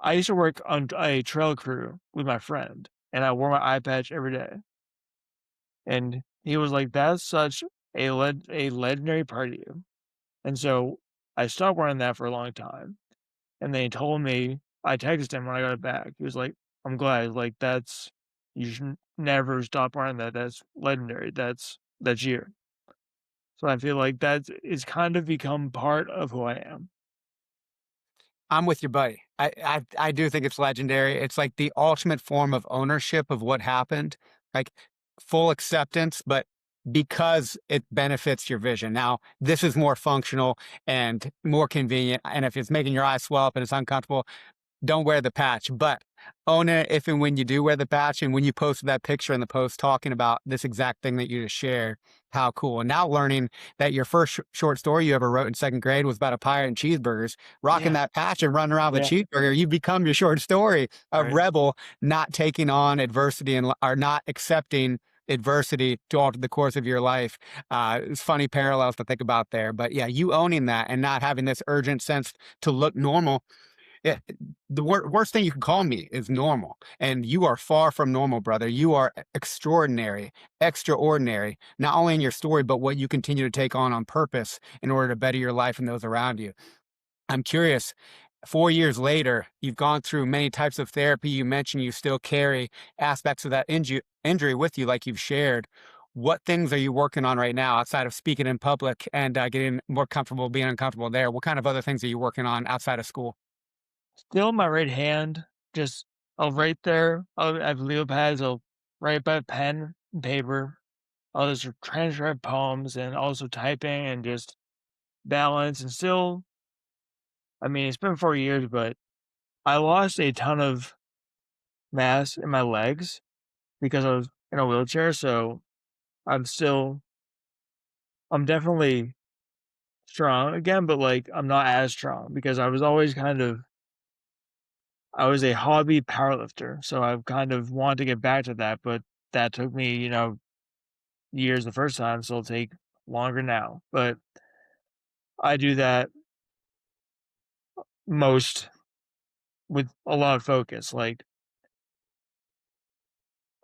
I used to work on a trail crew with my friend, and I wore my eye patch every day. And he was like, "That's such a legendary part of you." And so I stopped wearing that for a long time. And then he told me, I texted him when I got it back. He was like, "I'm glad. Like, you should never stop wearing that. That's legendary. That's you." So I feel like that is kind of become part of who I am. I'm with your buddy. I do think it's legendary. It's like the ultimate form of ownership of what happened, like full acceptance, but because it benefits your vision. Now, this is more functional and more convenient. And if it's making your eyes swell up and it's uncomfortable, don't wear the patch, but own it if and when you do wear the patch. And when you posted that picture in the post talking about this exact thing that you just shared, how cool. And now learning that your first short story you ever wrote in second grade was about a pirate and cheeseburgers, rocking Yeah. that patch and running around with Yeah. a cheeseburger, you become your short story of Right. rebel, not taking on adversity and or not accepting adversity to alter the course of your life. It's funny parallels to think about there. But yeah, you owning that and not having this urgent sense to look normal. Yeah, the worst thing you can call me is normal. And you are far from normal, brother. You are extraordinary, extraordinary, not only in your story, but what you continue to take on purpose in order to better your life and those around you. I'm curious, 4 years later, you've gone through many types of therapy. You mentioned you still carry aspects of that injury with you, like you've shared. What things are you working on right now outside of speaking in public and getting more comfortable being uncomfortable there? What kind of other things are you working on outside of school? Still my right hand, just I'll write there. I have Leo pads. I'll write by pen and paper. I'll just transcribe poems and also typing and just balance. And still, I mean, it's been 4 years, but I lost a ton of mass in my legs because I was in a wheelchair. So I'm still, I'm definitely strong again, but like I'm not as strong because I was always I was a hobby powerlifter. So I've kind of wanted to get back to that, but that took me, years the first time. So it'll take longer now. But I do that most with a lot of focus. Like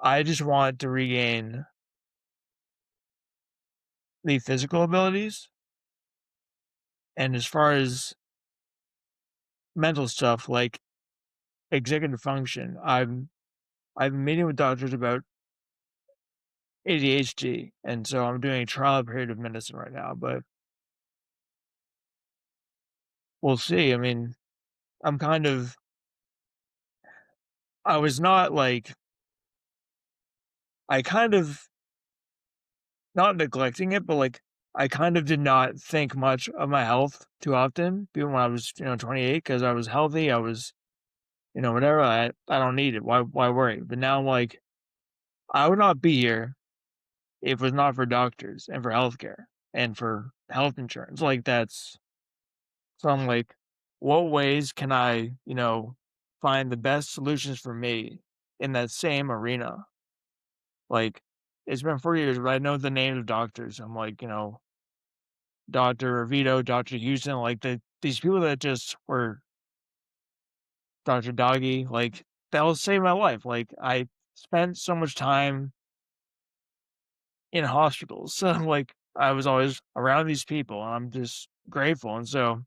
I just want to regain the physical abilities. And as far as mental stuff, like executive function, I've been meeting with doctors about ADHD, and so I'm doing a trial period of medicine right now, but we'll see. I mean, I'm kind of I was not like I kind of not neglecting it, but like I kind of did not think much of my health too often, even when I was, 28, because I was healthy. I was, whatever. I don't need it. Why worry? But now I'm like, I would not be here if it was not for doctors and for healthcare and for health insurance. Like that's so I'm like, what ways can I, find the best solutions for me in that same arena? Like, it's been 4 years, but I know the names of doctors. I'm like, Dr. Vito, Dr. Houston, like these people that just were Dr. Doggy, like that'll save my life. Like I spent so much time in hospitals. So like I was always around these people and I'm just grateful. And so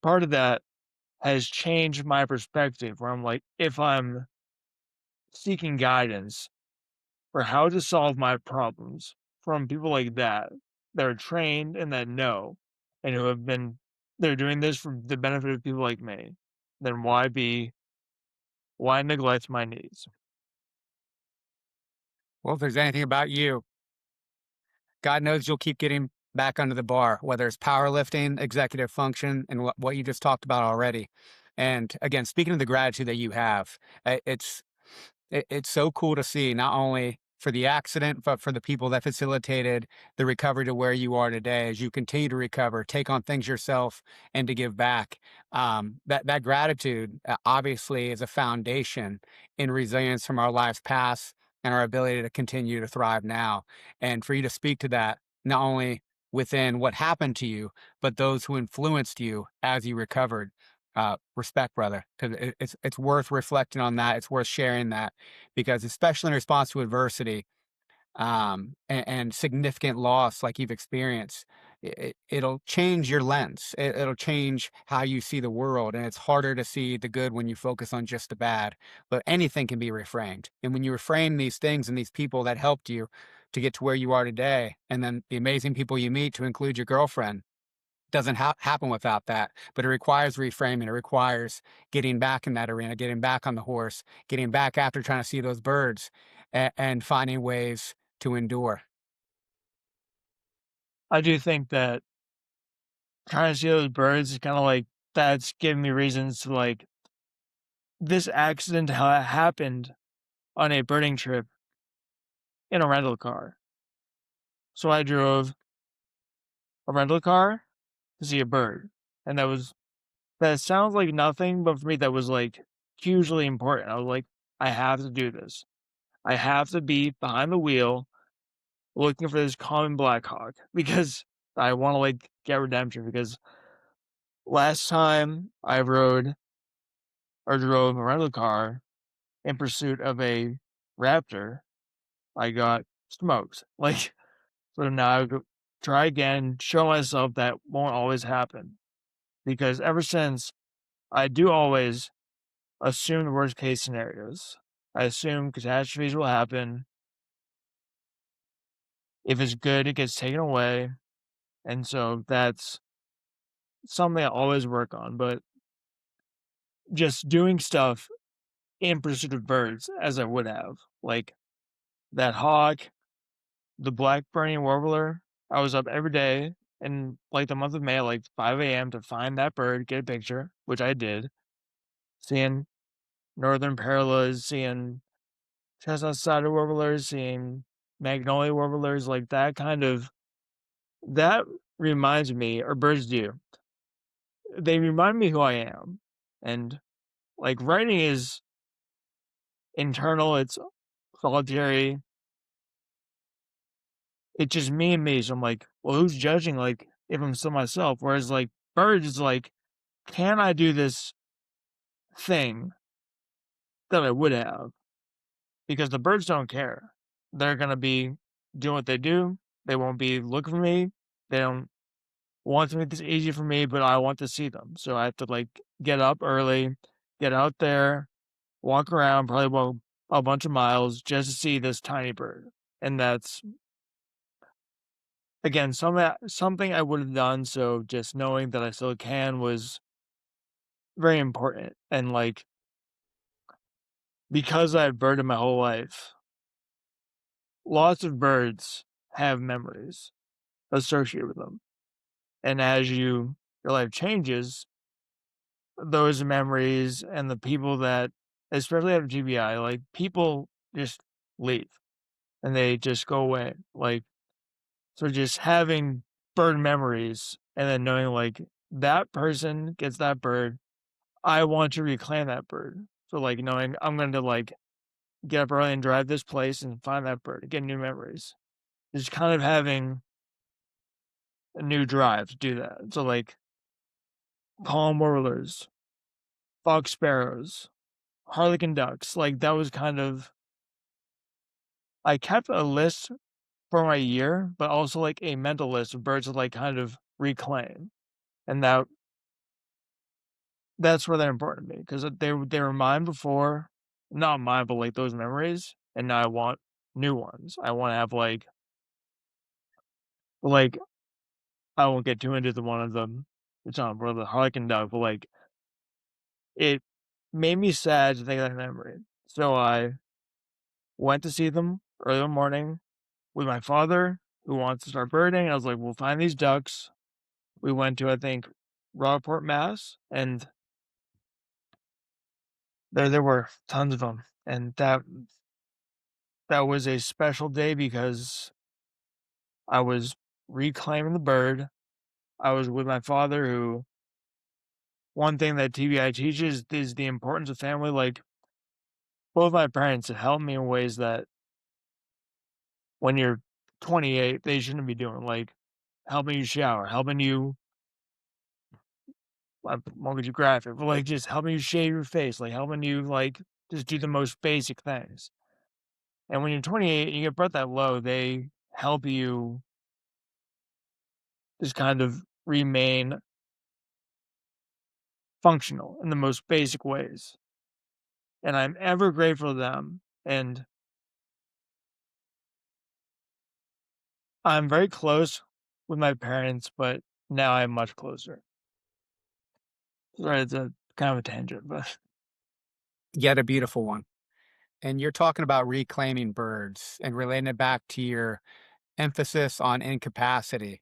part of that has changed my perspective where I'm like, if I'm seeking guidance for how to solve my problems from people like that are trained and that know and who have been they're doing this for the benefit of people like me, then why neglect my needs? Well, if there's anything about you, God knows you'll keep getting back under the bar, whether it's powerlifting, executive function, and what you just talked about already. And again, speaking of the gratitude that you have, it's so cool to see not only for the accident, but for the people that facilitated the recovery to where you are today as you continue to recover, take on things yourself, and to give back. That gratitude obviously is a foundation in resilience from our lives past and our ability to continue to thrive now. And for you to speak to that, not only within what happened to you, but those who influenced you as you recovered. Respect, brother, because it's worth reflecting on that. It's worth sharing that because, especially in response to adversity and significant loss like you've experienced, it'll change your lens. It'll change how you see the world, and it's harder to see the good when you focus on just the bad. But anything can be reframed, and when you reframe these things and these people that helped you to get to where you are today, and then the amazing people you meet, to include your girlfriend, doesn't happen without that, but it requires reframing. It requires getting back in that arena, getting back on the horse, getting back after trying to see those birds, and finding ways to endure. I do think that trying to see those birds is kind of like that's giving me reasons to like this accident happened on a birding trip in a rental car. So I drove a rental car to see a bird. And that sounds like nothing, but for me, that was like hugely important. I was like, I have to do this. I have to be behind the wheel looking for this common Black Hawk because I want to like get redemption because last time I rode or drove a rental car in pursuit of a raptor, I got smoked. Like, so now I go try again, show myself that won't always happen. Because ever since I do always assume the worst case scenarios. I assume catastrophes will happen. If it's good, it gets taken away. And so that's something I always work on. But just doing stuff in pursuit of birds as I would have. Like that hawk, the black burning warbler. I was up every day in like the month of May, like 5 a.m. to find that bird, get a picture, which I did. Seeing northern parrots, seeing chestnut-sided warblers, seeing magnolia warblers, like that kind of that reminds me, or birds do. They remind me who I am, and like writing is internal. It's solitary. It's just me and me. So I'm like, well, who's judging? Like, if I'm still myself. Whereas like birds is like, can I do this thing that I would have? Because the birds don't care. They're gonna be doing what they do. They won't be looking for me. They don't want to make this easy for me, but I want to see them. So I have to like get up early, get out there, walk around, probably walk a bunch of miles just to see this tiny bird. And that's again something I would have done. So just knowing that I still can was very important. And like because I've birded my whole life, lots of birds have memories associated with them. And as your life changes, those memories and the people that especially out of GBI, like, people just leave, and they just go away, like, so just having bird memories and then knowing, like, that person gets that bird, I want to reclaim that bird. So, like, knowing I'm going to, like, get up early and drive this place and find that bird, get new memories. Just kind of having a new drive to do that. So, like, palm warblers, fox sparrows, harlequin ducks, like, that was kind of I kept a list for my year, but also, like, a mental list of birds to, like, kind of reclaim, and that's where they're important to me because they were mine before not mine, but, like, those memories, and now I want new ones. I wanna have, like, I won't get too into the one of them it's on where the harlequin duck, but, like, it made me sad to think of that memory. So I went to see them early in the morning with my father, who wants to start birding. I was like, "We'll find these ducks." We went to, I think, Rockport, Mass, and there were tons of them, and that was a special day because I was reclaiming the bird. I was with my father who one thing that TBI teaches is the importance of family, like, both my parents have helped me in ways that when you're 28, they shouldn't be doing, like, helping you shower, helping you I won't get you graphic, but, like, just helping you shave your face, like, helping you, like, just do the most basic things. And when you're 28 and you get brought that low, they help you just kind of remain functional in the most basic ways. And I'm ever grateful to them. And I'm very close with my parents, but now I'm much closer. Sorry, it's a kind of a tangent, but Yet a beautiful one. And you're talking about reclaiming birds and relating it back to your emphasis on incapacity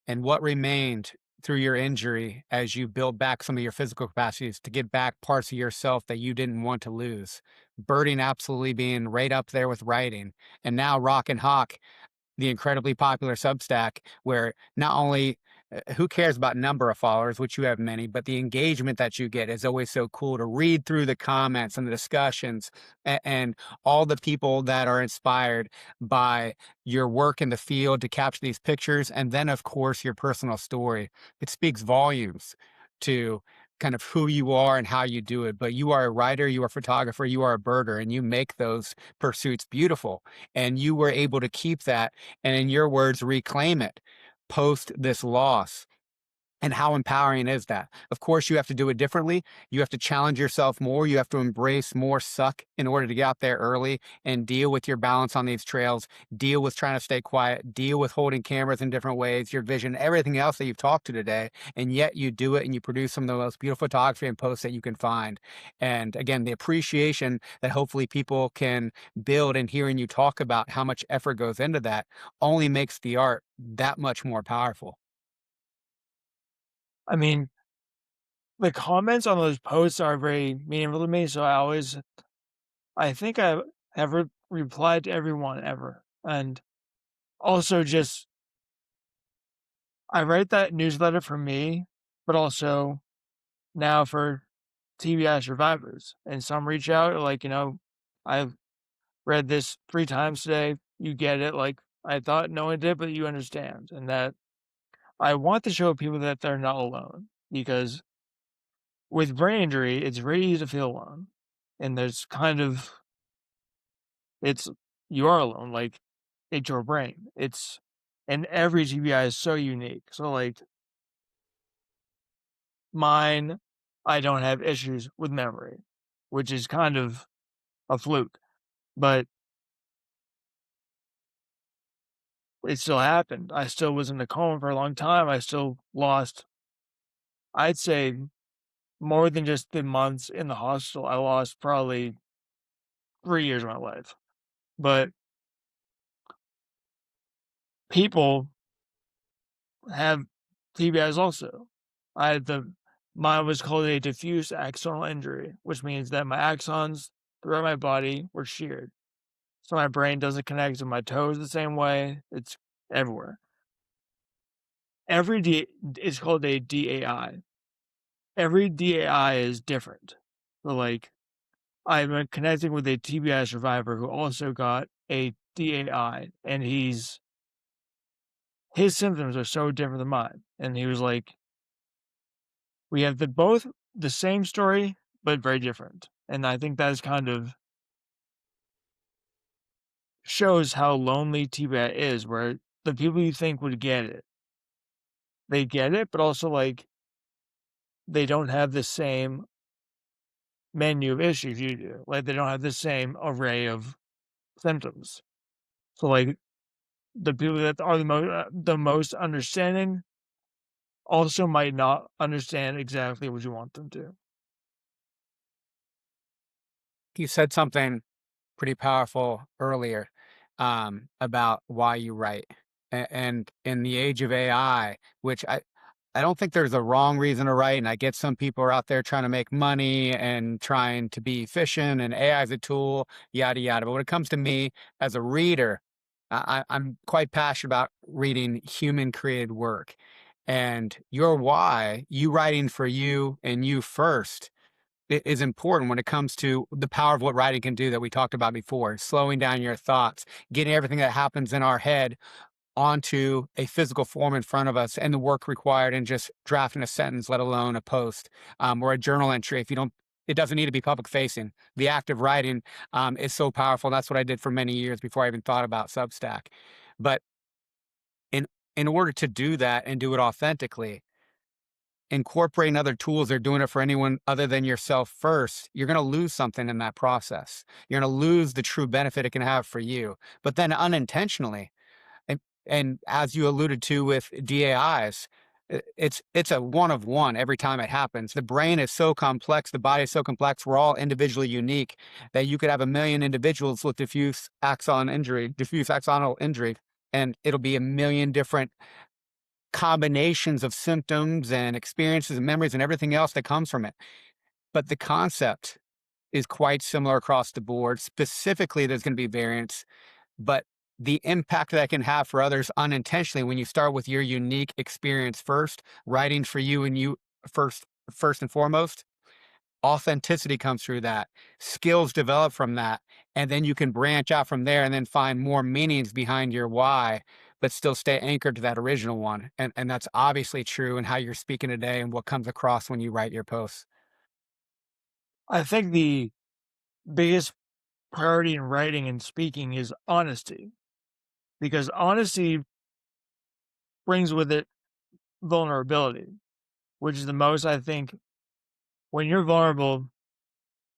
and what remained through your injury as you build back some of your physical capacities to get back parts of yourself that you didn't want to lose. Birding absolutely being right up there with writing. And now Rock and Hawk, the incredibly popular Substack, where not only Who cares about number of followers, which you have many, but the engagement that you get is always so cool to read through the comments and the discussions and all the people that are inspired by your work in the field to capture these pictures. And then, of course, your personal story. It speaks volumes to kind of who you are and how you do it. But you are a writer, you are a photographer, you are a birder, and you make those pursuits beautiful. And you were able to keep that and, in your words, reclaim it post this loss. And how empowering is that? Of course, you have to do it differently. You have to challenge yourself more. You have to embrace more suck in order to get out there early and deal with your balance on these trails, deal with trying to stay quiet, deal with holding cameras in different ways, your vision, everything else that you've talked to today. And yet you do it and you produce some of the most beautiful photography and posts that you can find. And again, the appreciation that hopefully people can build and hearing you talk about how much effort goes into that only makes the art that much more powerful. I mean, the comments on those posts are very meaningful to me, so I think I have replied to everyone ever, and also just I write that newsletter for me, but also now for TBI survivors, and some reach out like, "I've read this 3 times today, you get it, like, I thought no one did, but you understand," and that I want to show people that they're not alone, because with brain injury, it's very easy to feel alone, and there's kind of it's you are alone, like, it's your brain. And every TBI is so unique. So, like, mine, I don't have issues with memory, which is kind of a fluke, but it still happened. I still was in a coma for a long time. I still lost, I'd say, more than just the months in the hospital. I lost probably 3 years of my life. But people have TBIs also. I had mine was called a diffuse axonal injury, which means that my axons throughout my body were sheared. So my brain doesn't connect to my toes the same way. It's everywhere. Every D is called a DAI. Every DAI is different. So like I've been connecting with a TBI survivor who also got a DAI, and his symptoms are so different than mine. And he was like, we have both the same story, but very different. And I think that is kind of shows how lonely TBI is, where the people you think would get it, they get it, but also like they don't have the same menu of issues you do. Like they don't have the same array of symptoms. So like the people that are the most understanding also might not understand exactly what you want them to. You said something pretty powerful earlier about why you write. And in the age of AI, which I don't think there's a wrong reason to write. And I get some people are out there trying to make money and trying to be efficient, and AI is a tool, yada, yada. But when it comes to me as a reader, I'm quite passionate about reading human created work. And your why, you writing for you and you first, is important when it comes to the power of what writing can do that we talked about before, slowing down your thoughts, getting everything that happens in our head onto a physical form in front of us, and the work required in just drafting a sentence, let alone a post or a journal entry. If you don't, it doesn't need to be public facing. The act of writing is so powerful. That's what I did for many years before I even thought about Substack. But in in order to do that and do it authentically, incorporating other tools or doing it for anyone other than yourself first, you're going to lose something in that process. You're going to lose the true benefit it can have for you. But then unintentionally, and as you alluded to with DAIs, it's a one of one every time it happens. The brain is so complex, the body is so complex, we're all individually unique, that you could have a million individuals with diffuse axonal injury, and it'll be a million different combinations of symptoms and experiences and memories and everything else that comes from it. But the concept is quite similar across the board. Specifically, there's going to be variance, but the impact that can have for others unintentionally when you start with your unique experience first, writing for you and you first and foremost. Authenticity comes through that, skills develop from that, and then you can branch out from there and then find more meanings behind your why, but still stay anchored to that original one. And that's obviously true in how you're speaking today and what comes across when you write your posts. I think the biggest priority in writing and speaking is honesty, because honesty brings with it vulnerability, which is the most, I think, when you're vulnerable,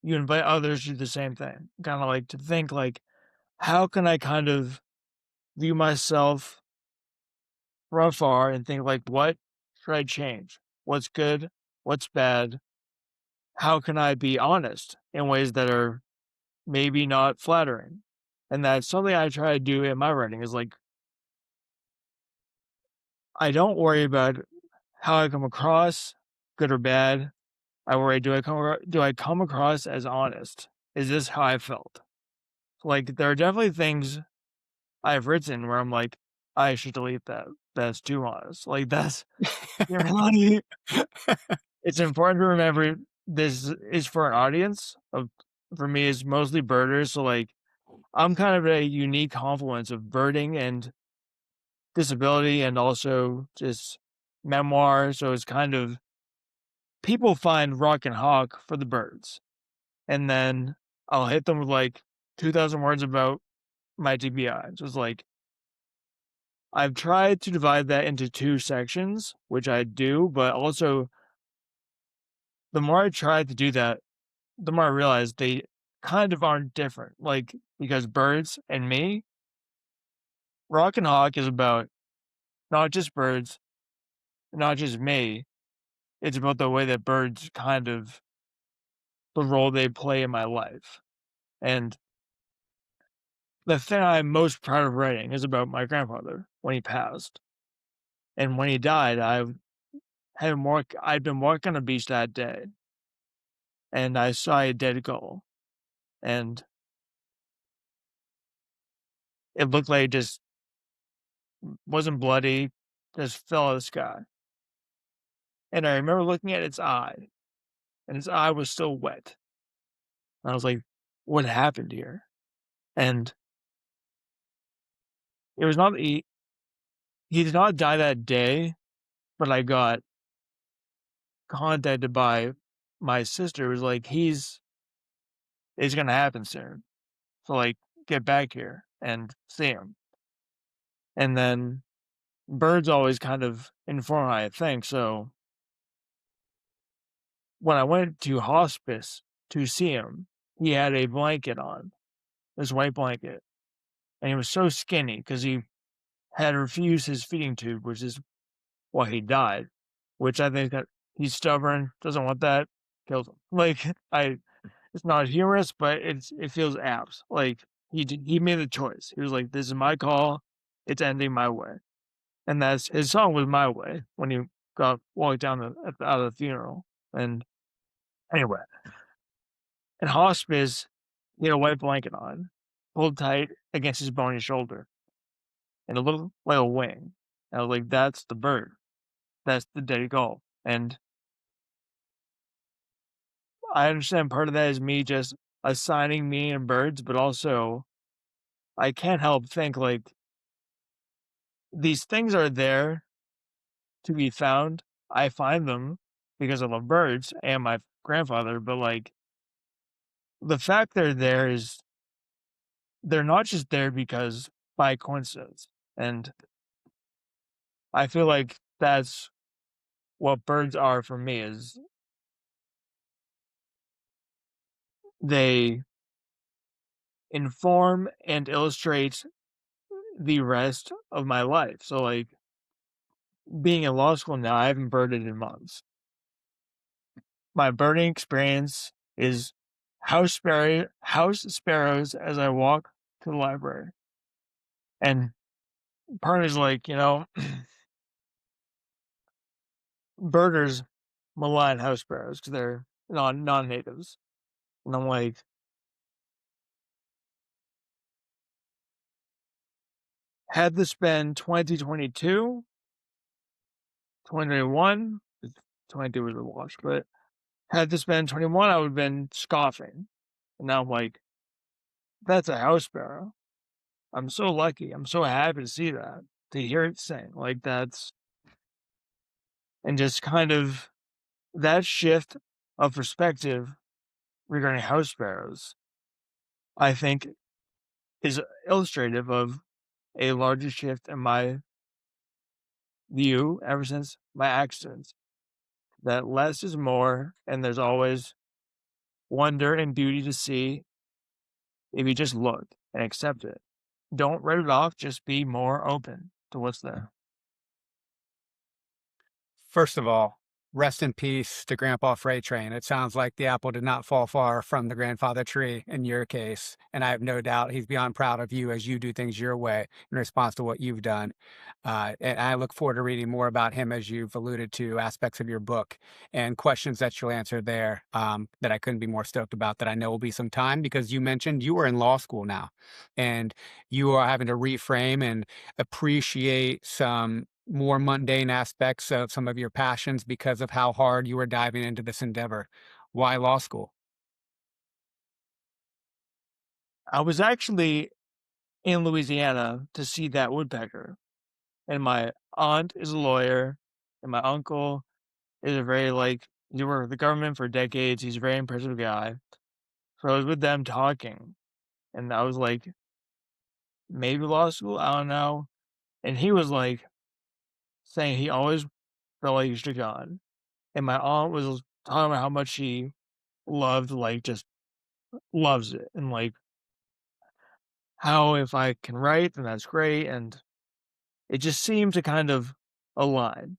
you invite others to do the same thing. Kind of like to think like, how can I kind of view myself from afar and think like, what should I change? What's good? What's bad? How can I be honest in ways that are maybe not flattering? And that's something I try to do in my writing is like, I don't worry about how I come across, good or bad. I worry, do I come across as honest? Is this how I felt? Like, there are definitely things I've written where I'm like, I should delete that. That's too honest. Like, that's you really. It's important to remember this is for an audience. For me, it's mostly birders. So, like, I'm kind of a unique confluence of birding and disability, and also just memoir. So it's kind of people find Rock and Hawk for the birds, and then I'll hit them with like 2,000 words about my TBI. So it's like I've tried to divide that into two sections, which I do, but also the more I try to do that, the more I realize they kind of aren't different. Like, because birds and me, Rock and Hawk is about not just birds, not just me. It's about the way that birds kind of the role they play in my life. And the thing I'm most proud of writing is about my grandfather when he passed. And when he died, I'd been walking on the beach that day and I saw a dead gull. And it looked like it just wasn't bloody, just fell out of the sky. And I remember looking at its eye, and its eye was still wet. And I was like, what happened here? And it was not, he did not die that day, but I got contacted by my sister. It was like, it's going to happen soon. So, like, get back here and see him. And then birds always kind of inform how I think. So, when I went to hospice to see him, he had a blanket on, this white blanket. And he was so skinny because he had refused his feeding tube, which is why he died. Which I think that he's stubborn, doesn't want that, kills him. Like it's not humorous, but it feels apt. Like he made the choice. He was like, "This is my call. It's ending my way," and that's his song was "My Way" when he got walked down out of the funeral. And anyway, in hospice, he had a white blanket on, pulled tight against his bony shoulder, and it looked like a wing. And I was like, "That's the bird. That's the dead gull." And I understand part of that is me just assigning meaning to birds, but also I can't help think like these things are there to be found. I find them because I love birds and my grandfather, but like the fact they're there is they're not just there because by coincidence. And I feel like that's what birds are for me is they inform and illustrate the rest of my life. So like being in law school now, I haven't birded in months. My birding experience is house sparrows as I walk to the library. And part is like, birders malign house sparrows because they're non-natives. And I'm like, Had this been 2022, 2021, 22 was a wash, but had this been 21, I would have been scoffing. And now I'm like, that's a house sparrow. I'm so lucky. I'm so happy to see that, to hear it sing. Like that's, and just kind of that shift of perspective regarding house sparrows, I think is illustrative of a larger shift in my view ever since my accidents. That less is more, and there's always wonder and beauty to see if you just look and accept it. Don't write it off, just be more open to what's there. First of all, rest in peace to Grandpa Freight Train. It sounds like the apple did not fall far from the grandfather tree in your case. And I have no doubt he's beyond proud of you as you do things your way in response to what you've done. And I look forward to reading more about him as you've alluded to aspects of your book and questions that you'll answer there that I couldn't be more stoked about, that I know will be some time, because you mentioned you are in law school now and you are having to reframe and appreciate some more mundane aspects of some of your passions because of how hard you were diving into this endeavor. Why law school? I was actually in Louisiana to see that woodpecker, and my aunt is a lawyer, and my uncle is a very he worked with the government for decades. He's a very impressive guy. So I was with them talking, and I was like, maybe law school, I don't know. And he was like saying he always felt like he should have gone. And my aunt was talking about how much she loved, just loves it. And how if I can write, then that's great. And it just seemed to kind of align.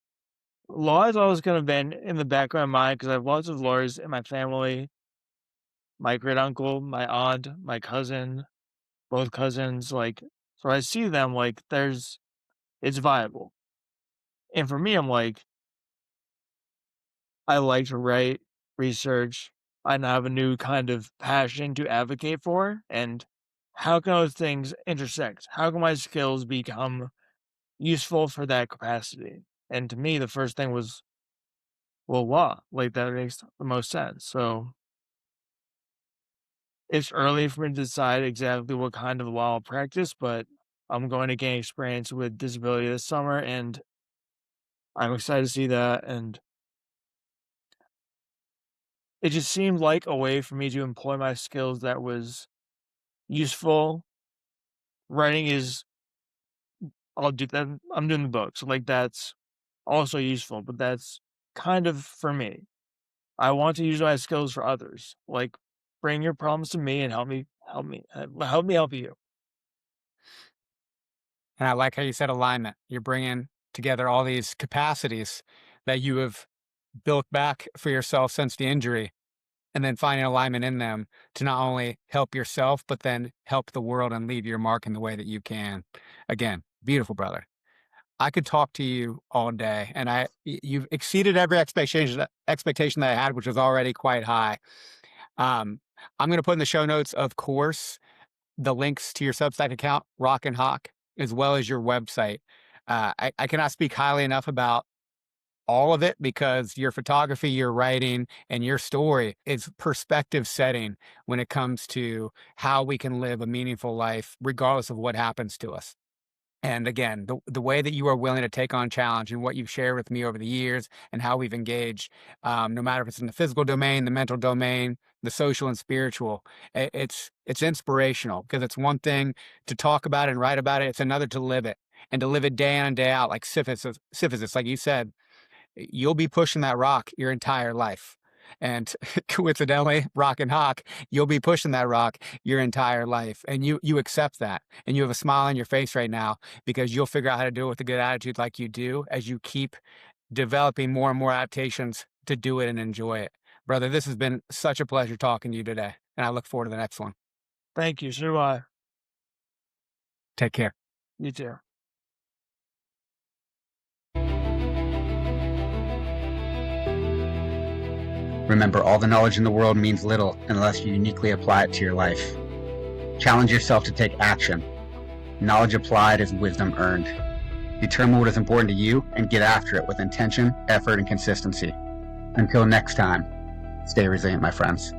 Law has always kind of been in the back of my mind because I have lots of lawyers in my family. My great uncle, my aunt, my cousin, both cousins, so I see them it's viable. And for me, I'm like, I like to write, research, and I have a new kind of passion to advocate for. And how can those things intersect? How can my skills become useful for that capacity? And to me, the first thing was, well, law. That makes the most sense. So it's early for me to decide exactly what kind of law I'll practice, but I'm going to gain experience with disability this summer, and I'm excited to see that. And it just seemed like a way for me to employ my skills that was useful. Writing is, I'll do that. I'm doing the book. So that's also useful, but that's kind of for me. I want to use my skills for others. Bring your problems to me and help me help you. And I like how you said alignment. You're bringing together all these capacities that you have built back for yourself since the injury, and then finding alignment in them to not only help yourself, but then help the world and leave your mark in the way that you can. Again, beautiful, brother. I could talk to you all day, and you've exceeded every expectation that I had, which was already quite high. I'm going to put in the show notes, of course, the links to your Substack account, Rock and Hawk, as well as your website. I cannot speak highly enough about all of it, because your photography, your writing, and your story is perspective setting when it comes to how we can live a meaningful life, regardless of what happens to us. And again, the way that you are willing to take on challenge and what you've shared with me over the years and how we've engaged, no matter if it's in the physical domain, the mental domain, the social and spiritual, it's inspirational, because it's one thing to talk about it and write about it. It's another to live it, and to live it day in and day out, like Sisyphus, like you said. You'll be pushing that rock your entire life. And coincidentally, Rock and Hawk, you'll be pushing that rock your entire life. And you accept that. And you have a smile on your face right now, because you'll figure out how to do it with a good attitude, like you do, as you keep developing more and more adaptations to do it and enjoy it. Brother, this has been such a pleasure talking to you today. And I look forward to the next one. Thank you. So do I. Take care. You too. Remember, all the knowledge in the world means little unless you uniquely apply it to your life. Challenge yourself to take action. Knowledge applied is wisdom earned. Determine what is important to you and get after it with intention, effort, and consistency. Until next time, stay resilient, my friends.